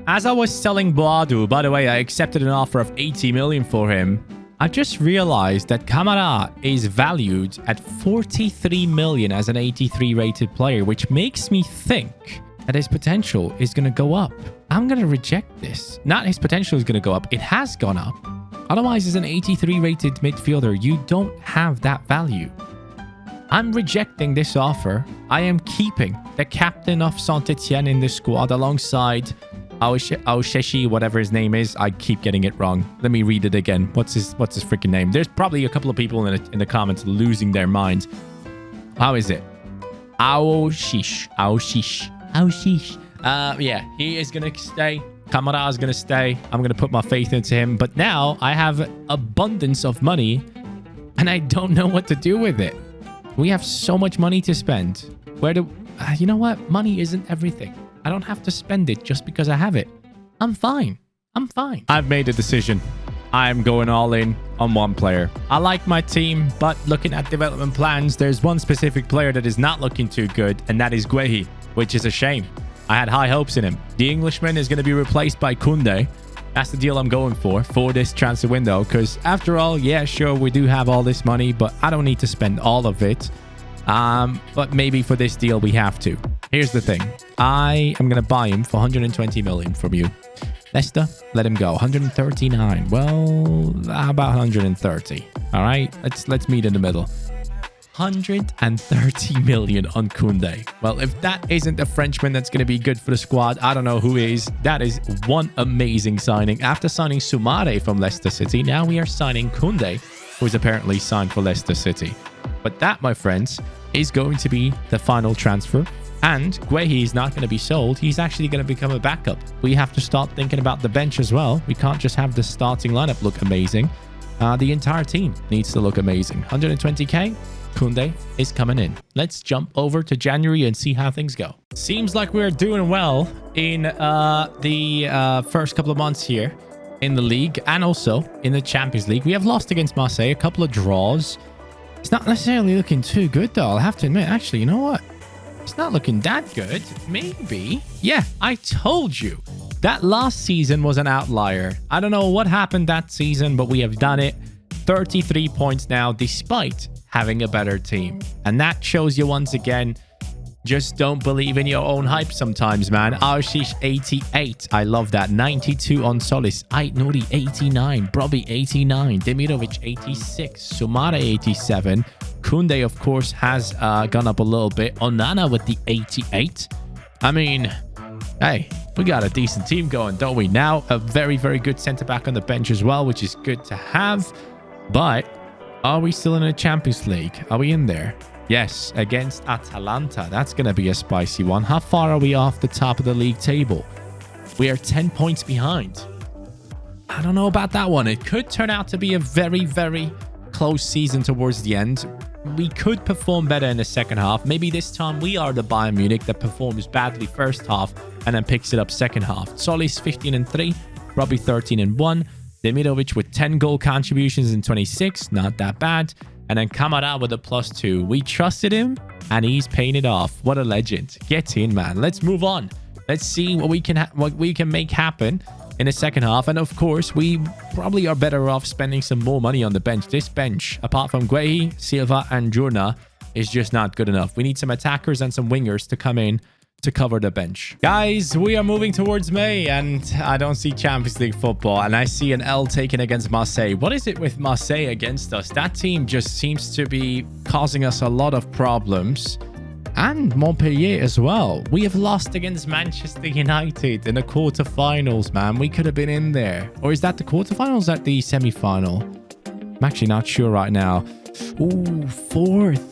As I was selling Boadu, by the way, I accepted an offer of 80 million for him. I just realized that Camara is valued at 43 million as an 83 rated player, which makes me think that his potential is going to go up. I'm going to reject this. Not his potential is going to go up. It has gone up. Otherwise, as an 83 rated midfielder, you don't have that value. I'm rejecting this offer. I am keeping the captain of Saint Etienne in the squad alongside Aosheshi, whatever his name is. I keep getting it wrong. Let me read it again. What's his freaking name? There's probably a couple of people in the comments losing their minds. How is it? Aoshish. Yeah, he is gonna stay. Camara is gonna stay. I'm gonna put my faith into him. But now I have abundance of money, and I don't know what to do with it. We have so much money to spend. You know what? Money isn't everything. I don't have to spend it just because I have it. I'm fine. I've made a decision. I'm going all in on one player. I like my team, but looking at development plans, there's one specific player that is not looking too good, and that is Guehi, which is a shame. I had high hopes in him. The Englishman is going to be replaced by Koundé. That's the deal I'm going for this transfer window, because after all, yeah, sure, we do have all this money, but I don't need to spend all of it. But maybe for this deal, we have to. Here's the thing. I am going to buy him for 120 million from you. Leicester, let him go. 139. Well, how about 130? All right, let's meet in the middle. 130 million on Koundé. Well, if that isn't a Frenchman that's going to be good for the squad, I don't know who is. That is one amazing signing. After signing Soumare from Leicester City, now we are signing Koundé, who is apparently signed for Leicester City. But that, my friends, is going to be the final transfer. And Guehi is not going to be sold. He's actually going to become a backup. We have to start thinking about the bench as well. We can't just have the starting lineup look amazing. The entire team needs to look amazing. 120k. Koundé is coming in. Let's jump over to January and see how things go. Seems like we're doing well in the first couple of months here. in the league and also in the Champions League. We have lost against Marseille, a couple of draws. It's not necessarily looking too good, though. I'll have to admit, actually, you know what? It's not looking that good. Maybe. Yeah, I told you. That last season was an outlier. I don't know what happened that season, but we have done it. 33 points now, despite having a better team. And that shows you once again, just don't believe in your own hype sometimes, man. Arshish 88. I love that. 92 on Solis. Ait Nouri 89. Brobbey 89. Demirovic 86. Sumare 87. Kunde, of course, has gone up a little bit. Onana with the 88. I mean, hey, we got a decent team going, don't we? Now, a very, very good centre-back on the bench as well, which is good to have. But are we still in a Champions League? Are we in there? Yes, against Atalanta. That's going to be a spicy one. How far are we off the top of the league table? We are 10 points behind. I don't know about that one. It could turn out to be a very, very close season towards the end. We could perform better in the second half. Maybe this time we are the Bayern Munich that performs badly first half and then picks it up second half. Solis 15-3, Robbie 13-1, Demirovic with 10 goal contributions in 26, not that bad. And then Kamara with a +2. We trusted him and he's paying it off. What a legend. Get in, man. Let's move on. Let's see what we can make happen in the second half. And of course, we probably are better off spending some more money on the bench. This bench, apart from Guehi, Silva, and Jurna, is just not good enough. We need some attackers and some wingers to come in to cover the bench. Guys, we are moving towards May, and I don't see Champions League football, and I see an L taken against Marseille. What is it with Marseille against us? That team just seems to be causing us a lot of problems. And Montpellier as well. We have lost against Manchester United in the quarterfinals, man. We could have been in there. Or is that the quarterfinals or is that the semi-final? I'm actually not sure right now. Ooh, fourth.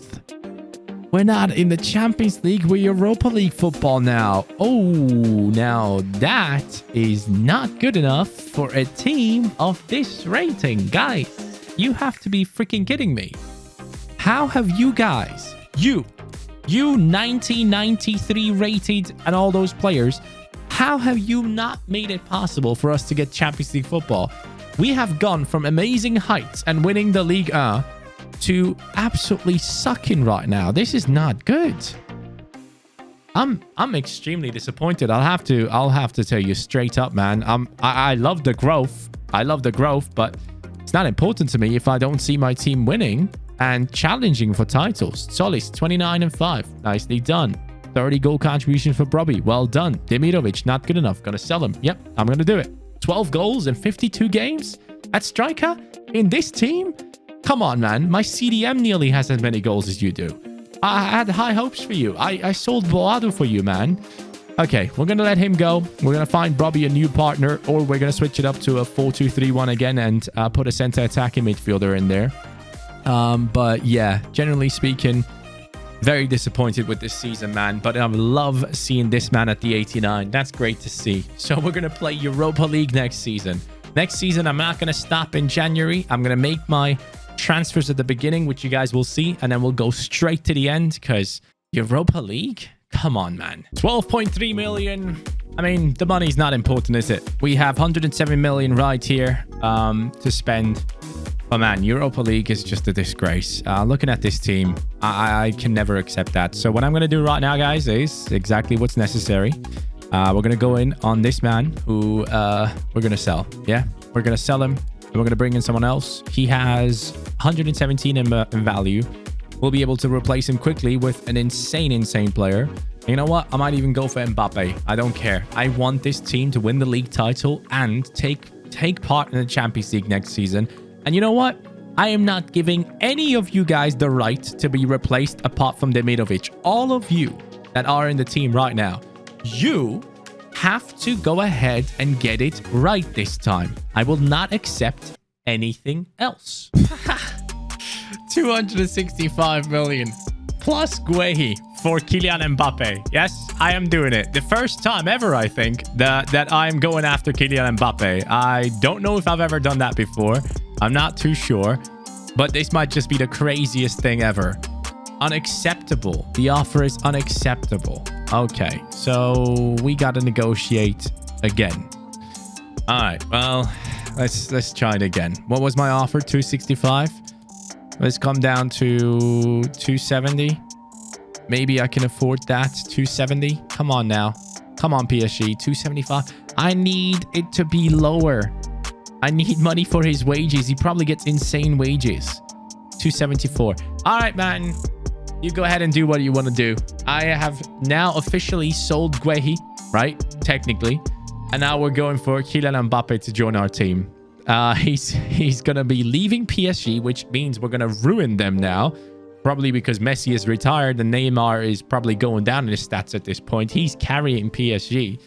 We're not in the Champions League. We're Europa League football now. Oh, now that is not good enough for a team of this rating. Guys, you have to be freaking kidding me. How have you guys, you 1993 rated and all those players, how have you not made it possible for us to get Champions League football? We have gone from amazing heights and winning the Ligue 1 to absolutely sucking right now. This is not good. I'm extremely disappointed. I'll have to tell you straight up, man. I love the growth. I love the growth, but it's not important to me if I don't see my team winning and challenging for titles. Solis 29-5. Nicely done. 30 goal contribution for Brobbey. Well done. Demirovic, not good enough. Gonna sell him. Yep, I'm gonna do it. 12 goals in 52 games at striker in this team? Come on, man. My CDM nearly has as many goals as you do. I had high hopes for you. I sold Boadu for you, man. Okay, we're going to let him go. We're going to find Brobbey a new partner, or we're going to switch it up to a 4-2-3-1 again and put a center attacking midfielder in there. But yeah, generally speaking, very disappointed with this season, man. But I love seeing this man at the 89. That's great to see. So we're going to play Europa League next season. Next season, I'm not going to stop in January. I'm going to make my transfers at the beginning, which you guys will see, and then we'll go straight to the end because Europa League? Come on, man. 12.3 million. I mean, the money's not important, is it? We have 107 million right here to spend. But man, Europa League is just a disgrace. Looking at this team, I can never accept that. So what I'm going to do right now, guys, is exactly what's necessary. We're going to go in on this man who we're going to sell. Yeah, we're going to sell him. And we're going to bring in someone else. He has 117 in value. We'll be able to replace him quickly with an insane player. And you know what? I might even go for Mbappe. I don't care. I want this team to win the league title and take part in the Champions League next season. And you know what? I am not giving any of you guys the right to be replaced apart from Demirovic. All of you that are in the team right now, you have to go ahead and get it right this time. I will not accept anything else. 265 million plus Guehi for Kylian Mbappe. Yes, I am doing it. The first time ever, I think, that I'm going after Kylian Mbappe. I don't know if I've ever done that before. I'm not too sure, but this might just be the craziest thing ever. Unacceptable. The offer is unacceptable. Okay, so we got to negotiate again. All right, well, let's try it again. What was my offer? 265. Let's come down to 270. Maybe I can afford that. 270. Come on now. Come on, PSG. 275. I need it to be lower. I need money for his wages. He probably gets insane wages. 274. All right, man. You go ahead and do what you want to do. I have now officially sold Guehi, right? Technically. And now we're going for Kylian Mbappe to join our team. He's going to be leaving PSG, which means we're going to ruin them now. Probably because Messi is retired and Neymar is probably going down in his stats at this point. He's carrying PSG.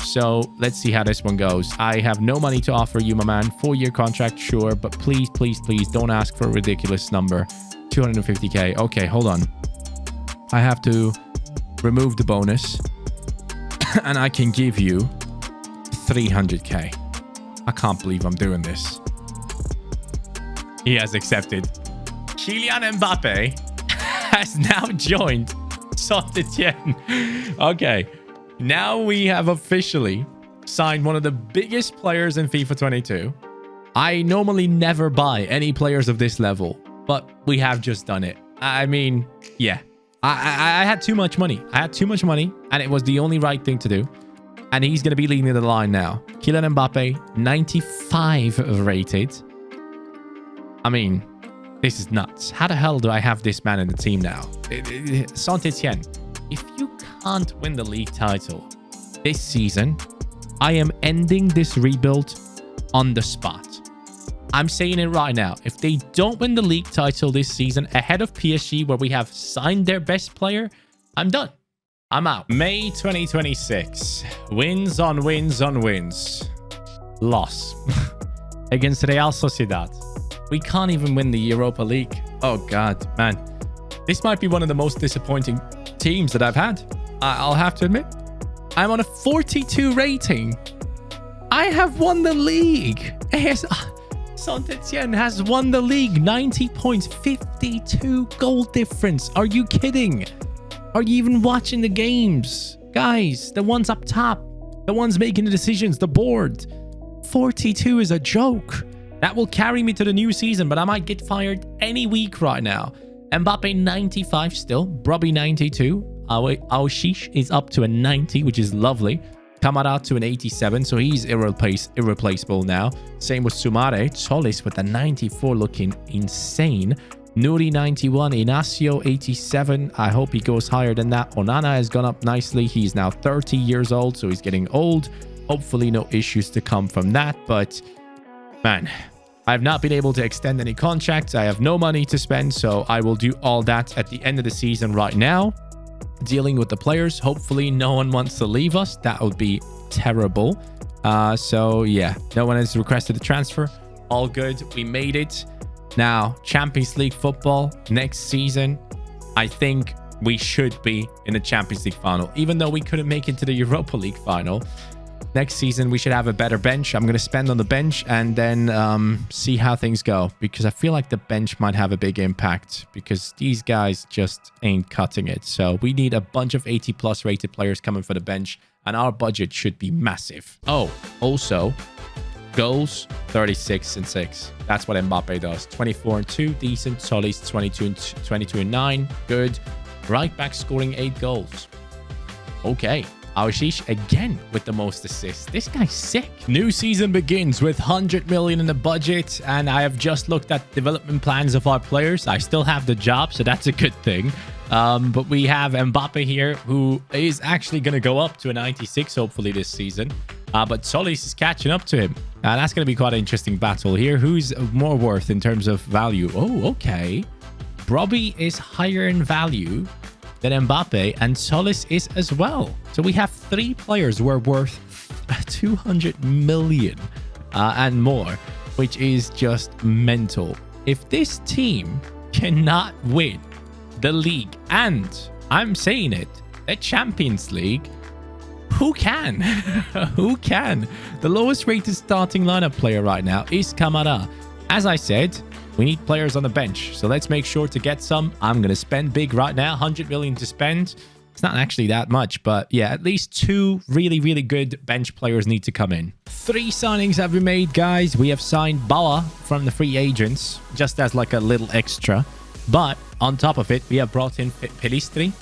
So let's see how this one goes. I have no money to offer you, my man. 4-year contract, sure. But please, please, please don't ask for a ridiculous number. 250k. Okay, hold on. I have to remove the bonus. And I can give you 300k. I can't believe I'm doing this. He has accepted. Kylian Mbappe has now joined Saint Etienne. Okay. Now we have officially signed one of the biggest players in FIFA 22. I normally never buy any players of this level, but we have just done it. I mean, yeah. I had too much money. I had too much money, and it was the only right thing to do. And he's going to be leading the line now. Kylian Mbappe, 95 rated. I mean, this is nuts. How the hell do I have this man in the team now? Saint Etienne, if you can't win the league title this season, I am ending this rebuild on the spot. I'm saying it right now. If they don't win the league title this season ahead of PSG, where we have signed their best player, I'm done. I'm out. May 2026. Wins on wins on wins. Loss against Real Sociedad. We can't even win the Europa League. Oh, God, man. This might be one of the most disappointing teams that I've had. I'll have to admit. I'm on a 42 rating. I have won the league. AS Saint Etienne has won the league. 90 points, 52 goal difference. Are you kidding? Are you even watching the games? Guys, the ones up top, the ones making the decisions, the board. 42 is a joke. That will carry me to the new season, but I might get fired any week right now. Mbappe 95 still. Brobby 92. Aoshish is up to a 90, which is lovely. Kamara to an 87, so he's irreplaceable now. Same with Sumare. Solis with a 94 looking insane. Nuri 91, Inacio 87. I hope he goes higher than that. Onana has gone up nicely. He's now 30 years old, so he's getting old. Hopefully no issues to come from that, but man, I've not been able to extend any contracts. I have no money to spend, so I will do all that at the end of the season right now. Dealing with the players. Hopefully no one wants to leave us. That would be terrible. So yeah, no one has requested a transfer. All good. We made it. Now, Champions League football next season, I think we should be in the Champions League final. Even though we couldn't make it to the Europa League final, next season we should have a better bench. I'm going to spend on the bench and then see how things go. Because I feel like the bench might have a big impact. Because these guys just ain't cutting it. So we need a bunch of 80+ rated players coming for the bench. And our budget should be massive. Oh, also, goals, 36 and 6. That's what Mbappe does. 24 and 2, decent. Solis, 22 and 9, good. Right back scoring 8 goals. Okay. Aoshish again with the most assists. This guy's sick. New season begins with 100 million in the budget, and I have just looked at development plans of our players. I still have the job, so that's a good thing. But we have Mbappe here, who is actually going to go up to a 96, hopefully this season. But Solis is catching up to him. That's going to be quite an interesting battle here. Who's more worth in terms of value? Oh, okay. Brobby is higher in value than Mbappe, and Solis is as well. So we have 3 players who are worth 200 million and more, which is just mental. If this team cannot win the league, and I'm saying it, the Champions League, who can? Who can? The lowest rated starting lineup player right now is Kamara. As I said, we need players on the bench, so let's make sure to get some. I'm going to spend big right now, 100 million to spend. It's not actually that much, but yeah, at least 2 really, really good bench players need to come in. 3 signings have been made, guys. We have signed Bauer from the free agents, just as like a little extra. But on top of it, we have brought in Pelistri,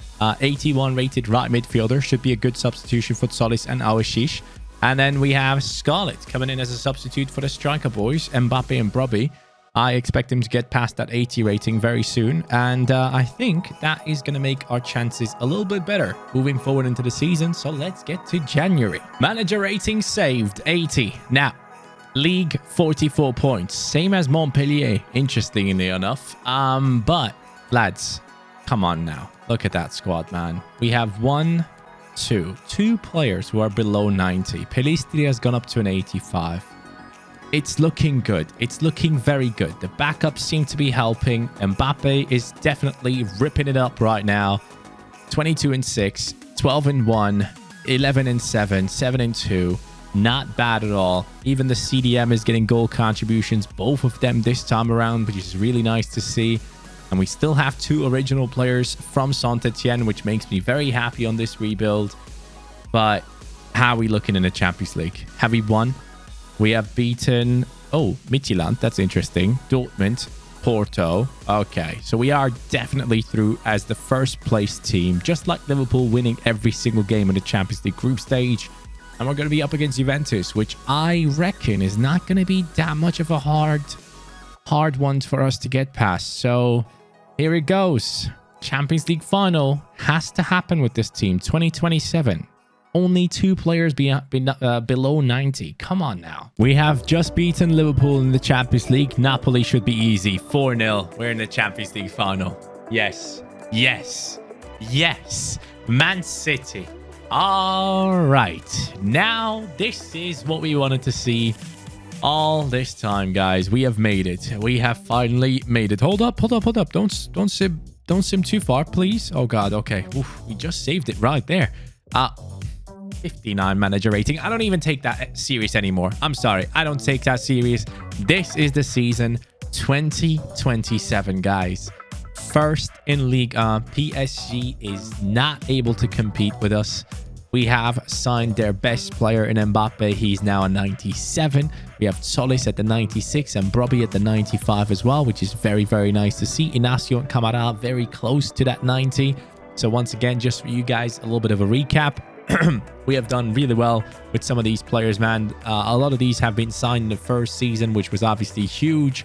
81 rated right midfielder. Should be a good substitution for Solis and Awashish. And then we have Scarlett coming in as a substitute for the striker boys, Mbappe and Brobbey. I expect him to get past that 80 rating very soon. And I think that is going to make our chances a little bit better moving forward into the season. So let's get to January. Manager rating saved, 80. Now, league, 44 points. Same as Montpellier, interestingly enough. But, lads, come on now. Look at that squad, man. We have two players who are below 90. Pelistri has gone up to an 85. It's looking good. It's looking very good. The backups seem to be helping. Mbappe is definitely ripping it up right now. 22-6, 12-1, 11-7, 7-2. Not bad at all. Even the CDM is getting goal contributions, both of them this time around, which is really nice to see. And we still have 2 original players from Saint Etienne, which makes me very happy on this rebuild. But how are we looking in the Champions League? Have we won? We have beaten, Midtjylland, that's interesting. Dortmund, Porto. Okay, so we are definitely through as the first place team, just like Liverpool winning every single game in the Champions League group stage. And we're going to be up against Juventus, which I reckon is not going to be that much of a hard one for us to get past. So here it goes. Champions League final has to happen with this team, 2027. Only 2 players below 90. Come on now. We have just beaten Liverpool in the Champions League. Napoli should be easy. 4-0. We're in the Champions League final. Yes. Yes. Yes. Man City. All right. Now, this is what we wanted to see all this time, guys. We have made it. We have finally made it. Hold up. Don't sim too far, please. Oh, God. Okay. Oof, we just saved it right there. 59 manager rating. I don't even take that serious anymore. I'm sorry. I don't take that serious. This is the season 2027, guys. First in Ligue 1. PSG is not able to compete with us. We have signed their best player in Mbappe. He's now a 97. We have Solis at the 96 and Brobbey at the 95 as well, which is very, very nice to see. Inacio and Camara very close to that 90. So once again, just for you guys, a little bit of a recap. We have done really well with some of these players, man. A lot of these have been signed in the first season, which was obviously huge,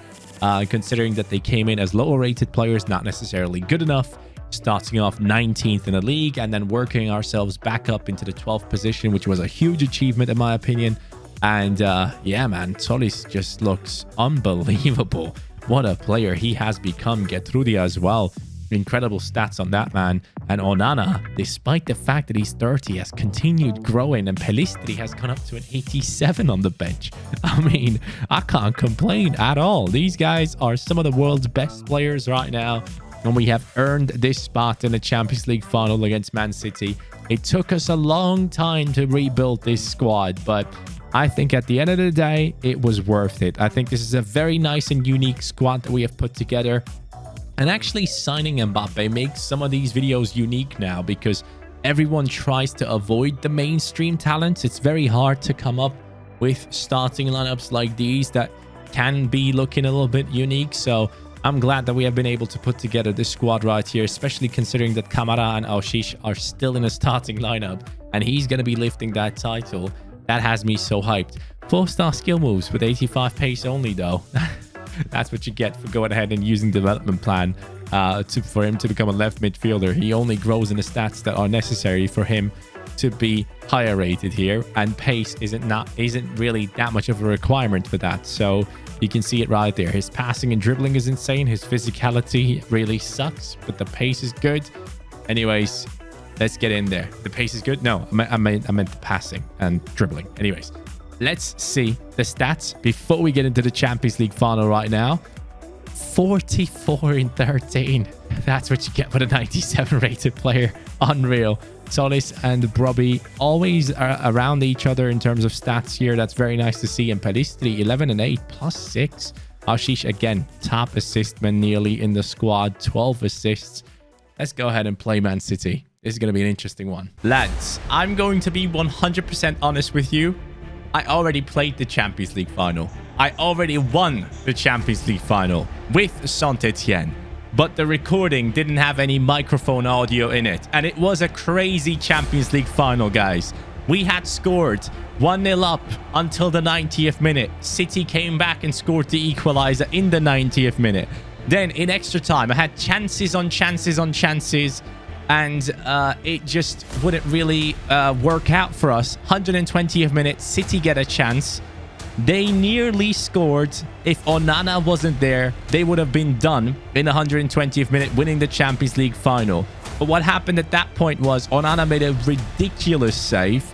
considering that they came in as lower rated players, not necessarily good enough, starting off 19th in the league and then working ourselves back up into the 12th position, which was a huge achievement in my opinion. And yeah, man, Solis just looks unbelievable. What a player he has become. Getrudia as well. Incredible stats on that man. And Onana, despite the fact that he's 30, has continued growing, and Pelistri has gone up to an 87 on the bench. I mean, I can't complain at all. These guys are some of the world's best players right now, and we have earned this spot in the Champions League final against Man City. It took us a long time to rebuild this squad, but I think at the end of the day, it was worth it. I think this is a very nice and unique squad that we have put together. And actually signing Mbappe makes some of these videos unique now because everyone tries to avoid the mainstream talents. It's very hard to come up with starting lineups like these that can be looking a little bit unique. So I'm glad that we have been able to put together this squad right here, especially considering that Camara and Awashish are still in a starting lineup and he's going to be lifting that title. That has me so hyped. 4-star skill moves with 85 pace only though. That's what you get for going ahead and using development plan for him to become a left midfielder. He only grows in the stats that are necessary for him to be higher rated here, and pace isn't really that much of a requirement for that. So you can see it right there. His passing and dribbling is insane. His physicality really sucks, but the pace is good. Anyways, let's get in there. The pace is good. No, I meant the passing and dribbling. Anyways, let's see the stats before we get into the Champions League final right now. 44 in 13. That's what you get with a 97 rated player. Unreal. Solis and Brobbey always are around each other in terms of stats here. That's very nice to see. And Pelistri 11 and 8 plus 6. Awashish again, top assist man nearly in the squad, 12 assists. Let's go ahead and play Man City. This is going to be an interesting one. Lads, I'm going to be 100% honest with you. I already played the Champions League final. I already won the Champions League final with Saint Etienne. But the recording didn't have any microphone audio in it. And it was a crazy Champions League final, guys. We had scored 1-0 up until the 90th minute. City came back and scored the equalizer in the 90th minute. Then in extra time, I had chances on chances on chances. And it just wouldn't really work out for us. 120th minute, City get a chance. They nearly scored. If Onana wasn't there, they would have been done in the 120th minute, winning the Champions League final. But what happened at that point was Onana made a ridiculous save.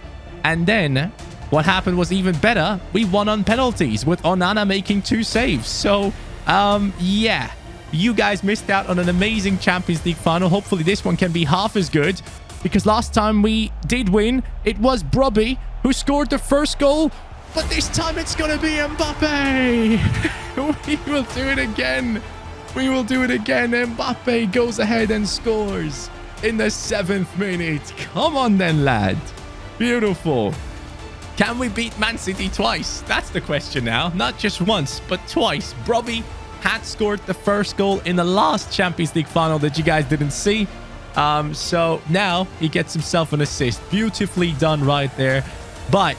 And then what happened was even better. We won on penalties with Onana making 2 saves. So, yeah. You guys missed out on an amazing Champions League final. Hopefully this one can be half as good. Because last time we did win, it was Brobby who scored the first goal. But this time it's going to be Mbappe. We will do it again. We will do it again. Mbappe goes ahead and scores in the 7th minute. Come on then, lad. Beautiful. Can we beat Man City twice? That's the question now. Not just once, but twice. Brobby had scored the first goal in the last Champions League final that you guys didn't see. So now he gets himself an assist. Beautifully done right there. But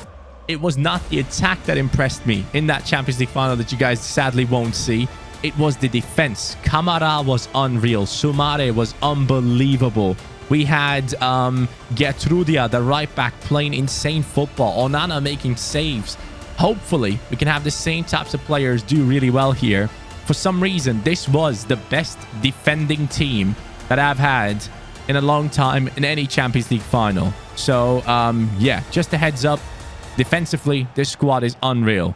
it was not the attack that impressed me in that Champions League final that you guys sadly won't see. It was the defense. Kamara was unreal. Soumare was unbelievable. We had Gertrudia, the right back, playing insane football. Onana making saves. Hopefully, we can have the same types of players do really well here. For some reason, this was the best defending team that I've had in a long time in any Champions League final. So, yeah, just a heads up. Defensively, this squad is unreal.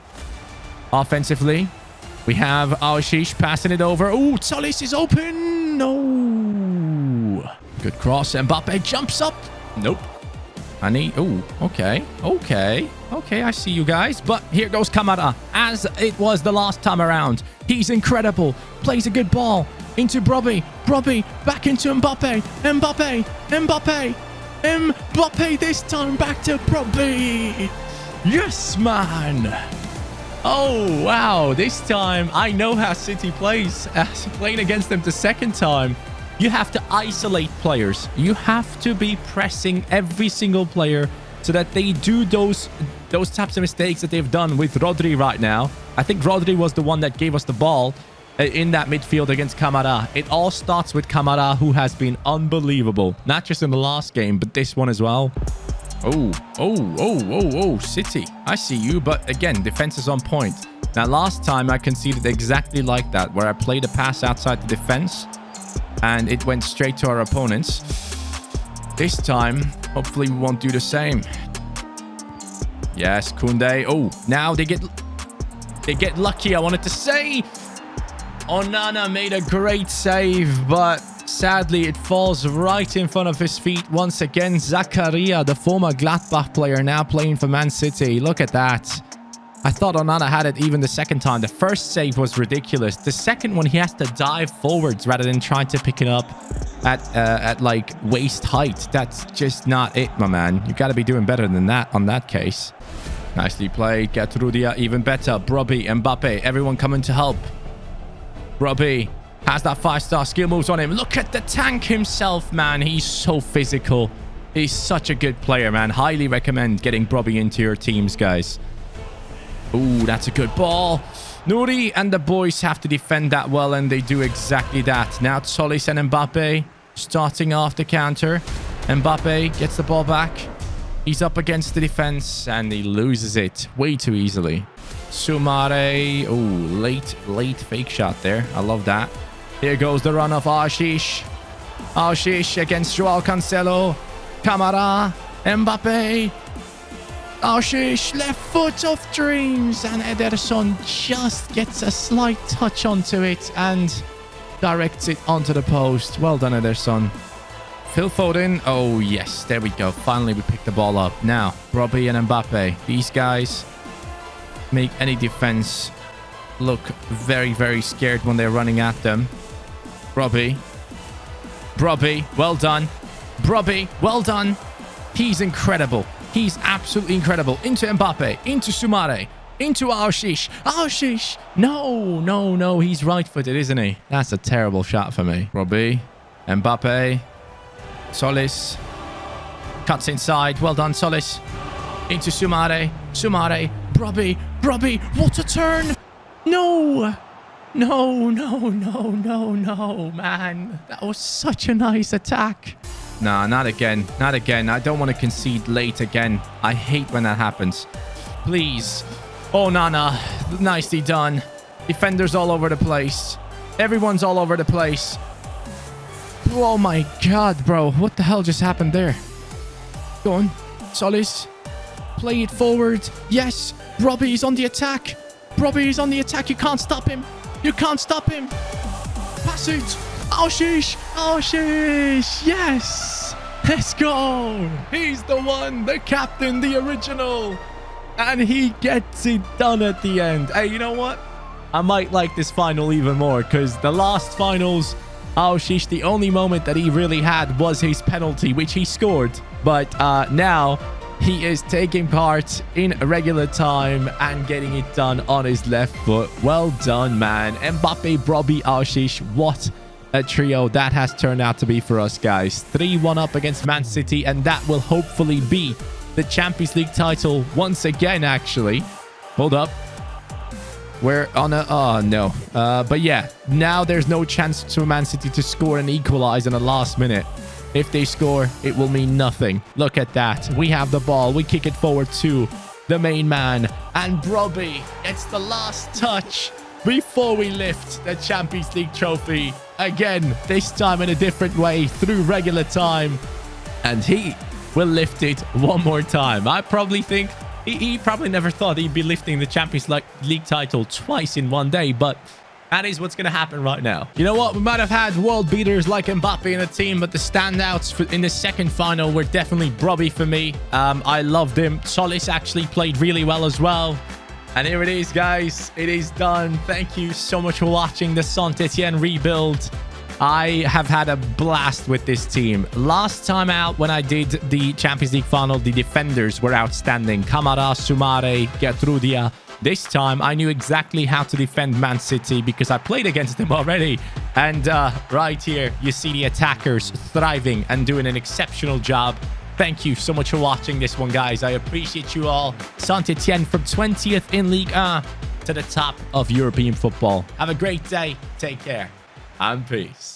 Offensively, we have Ashish passing it over. Oh, Solis is open. No. Good cross. Mbappe jumps up. Nope. Oh, okay. Okay, I see you guys. But here goes Kamara. As it was the last time around. He's incredible. Plays a good ball into Brobby. Brobby back into Mbappe. Mbappe this time back to Brobby. Yes, man. Oh, wow. This time, I know how City plays. Playing against them the second time, you have to isolate players. You have to be pressing every single player so that they do those types of mistakes that they've done with Rodri right now. I think Rodri was the one that gave us the ball in that midfield against Kamara. It all starts with Kamara, who has been unbelievable. Not just in the last game, but this one as well. Oh, City. I see you, but again, defense is on point. Now, last time I conceded exactly like that, where I played a pass outside the defense, and it went straight to our opponents. This time, hopefully we won't do the same. Yes, Koundé. Oh, now they get lucky, I wanted to say. Onana made a great save, but sadly, it falls right in front of his feet once again. Zakaria, the former Gladbach player, now playing for Man City. Look at that. I thought Onana had it even the second time. The first save was ridiculous. The second one, he has to dive forwards rather than trying to pick it up at like waist height. That's just not it, my man. You got to be doing better than that on that case. Nicely played. Gertrudia, even better. Brobby, Mbappe, everyone coming to help. Brobby has that 5-star skill moves on him. Look at the tank himself, man. He's so physical. He's such a good player, man. Highly recommend getting Brobby into your teams, guys. Ooh, that's a good ball. Nouri and the boys have to defend that well, and they do exactly that. Now Solis and Mbappe starting off the counter. Mbappe gets the ball back. He's up against the defense, and he loses it way too easily. Soumare. Oh, late fake shot there. I love that. Here goes the run of Ashish. Ashish against Joao Cancelo. Kamara. Mbappe. Ashish, left foot of dreams. And Ederson just gets a slight touch onto it and directs it onto the post. Well done, Ederson. Phil Foden. Oh, yes. There we go. Finally, we picked the ball up. Now, Brobby and Mbappe. These guys make any defense look very, very scared when they're running at them. Brobby. Well done. Brobby, well done. He's incredible. He's absolutely incredible. Into Mbappe, into Soumare, into Aoshish. Aoshish! No. He's right-footed, isn't he? That's a terrible shot for me. Robbie, Mbappe, Solis. Cuts inside. Well done, Solis. Into Soumare. Robbie. What a turn! No, man. That was such a nice attack. Nah, not again. I don't want to concede late again. I hate when that happens. Please. Oh, Nana. Nicely done. Defenders all over the place. Everyone's all over the place. Oh, my God, bro. What the hell just happened there? Go on. Solis. Play it forward. Yes. Robbie's on the attack. You can't stop him. Pass it. Aoshish. Yes. Let's go. He's the one, the captain, the original. And he gets it done at the end. Hey, you know what? I might like this final even more because the last finals, Aoshish, the only moment that he really had was his penalty, which he scored. But now he is taking part in regular time and getting it done on his left foot. Well done, man. Mbappe, Robbie, Aoshish. What a trio that has turned out to be for us, guys. 3-1 up against Man City, and that will hopefully be the Champions League title once again, actually. Hold up. We're on a... Oh, no. But yeah, now there's no chance for Man City to score and equalize in the last minute. If they score, it will mean nothing. Look at that. We have the ball. We kick it forward to the main man. And Robbie gets the last touch before we lift the Champions League trophy. Again, this time in a different way through regular time. And he will lift it one more time. I probably think he probably never thought he'd be lifting the Champions League title twice in one day, but that is what's going to happen right now. You know what? We might have had world beaters like Mbappe in the team, but the standouts in the second final were definitely Robbie for me. I loved him. Solis actually played really well as well. And here it is, guys. It is done. Thank you so much for watching the Saint Etienne rebuild. I have had a blast with this team. Last time out, when I did the Champions League final, the defenders were outstanding. Kamara, Soumare, Gertrudia. This time, I knew exactly how to defend Man City because I played against them already. And right here, you see the attackers thriving and doing an exceptional job. Thank you so much for watching this one, guys. I appreciate you all. Saint Etienne from 20th in Ligue 1 to the top of European football. Have a great day. Take care. And peace.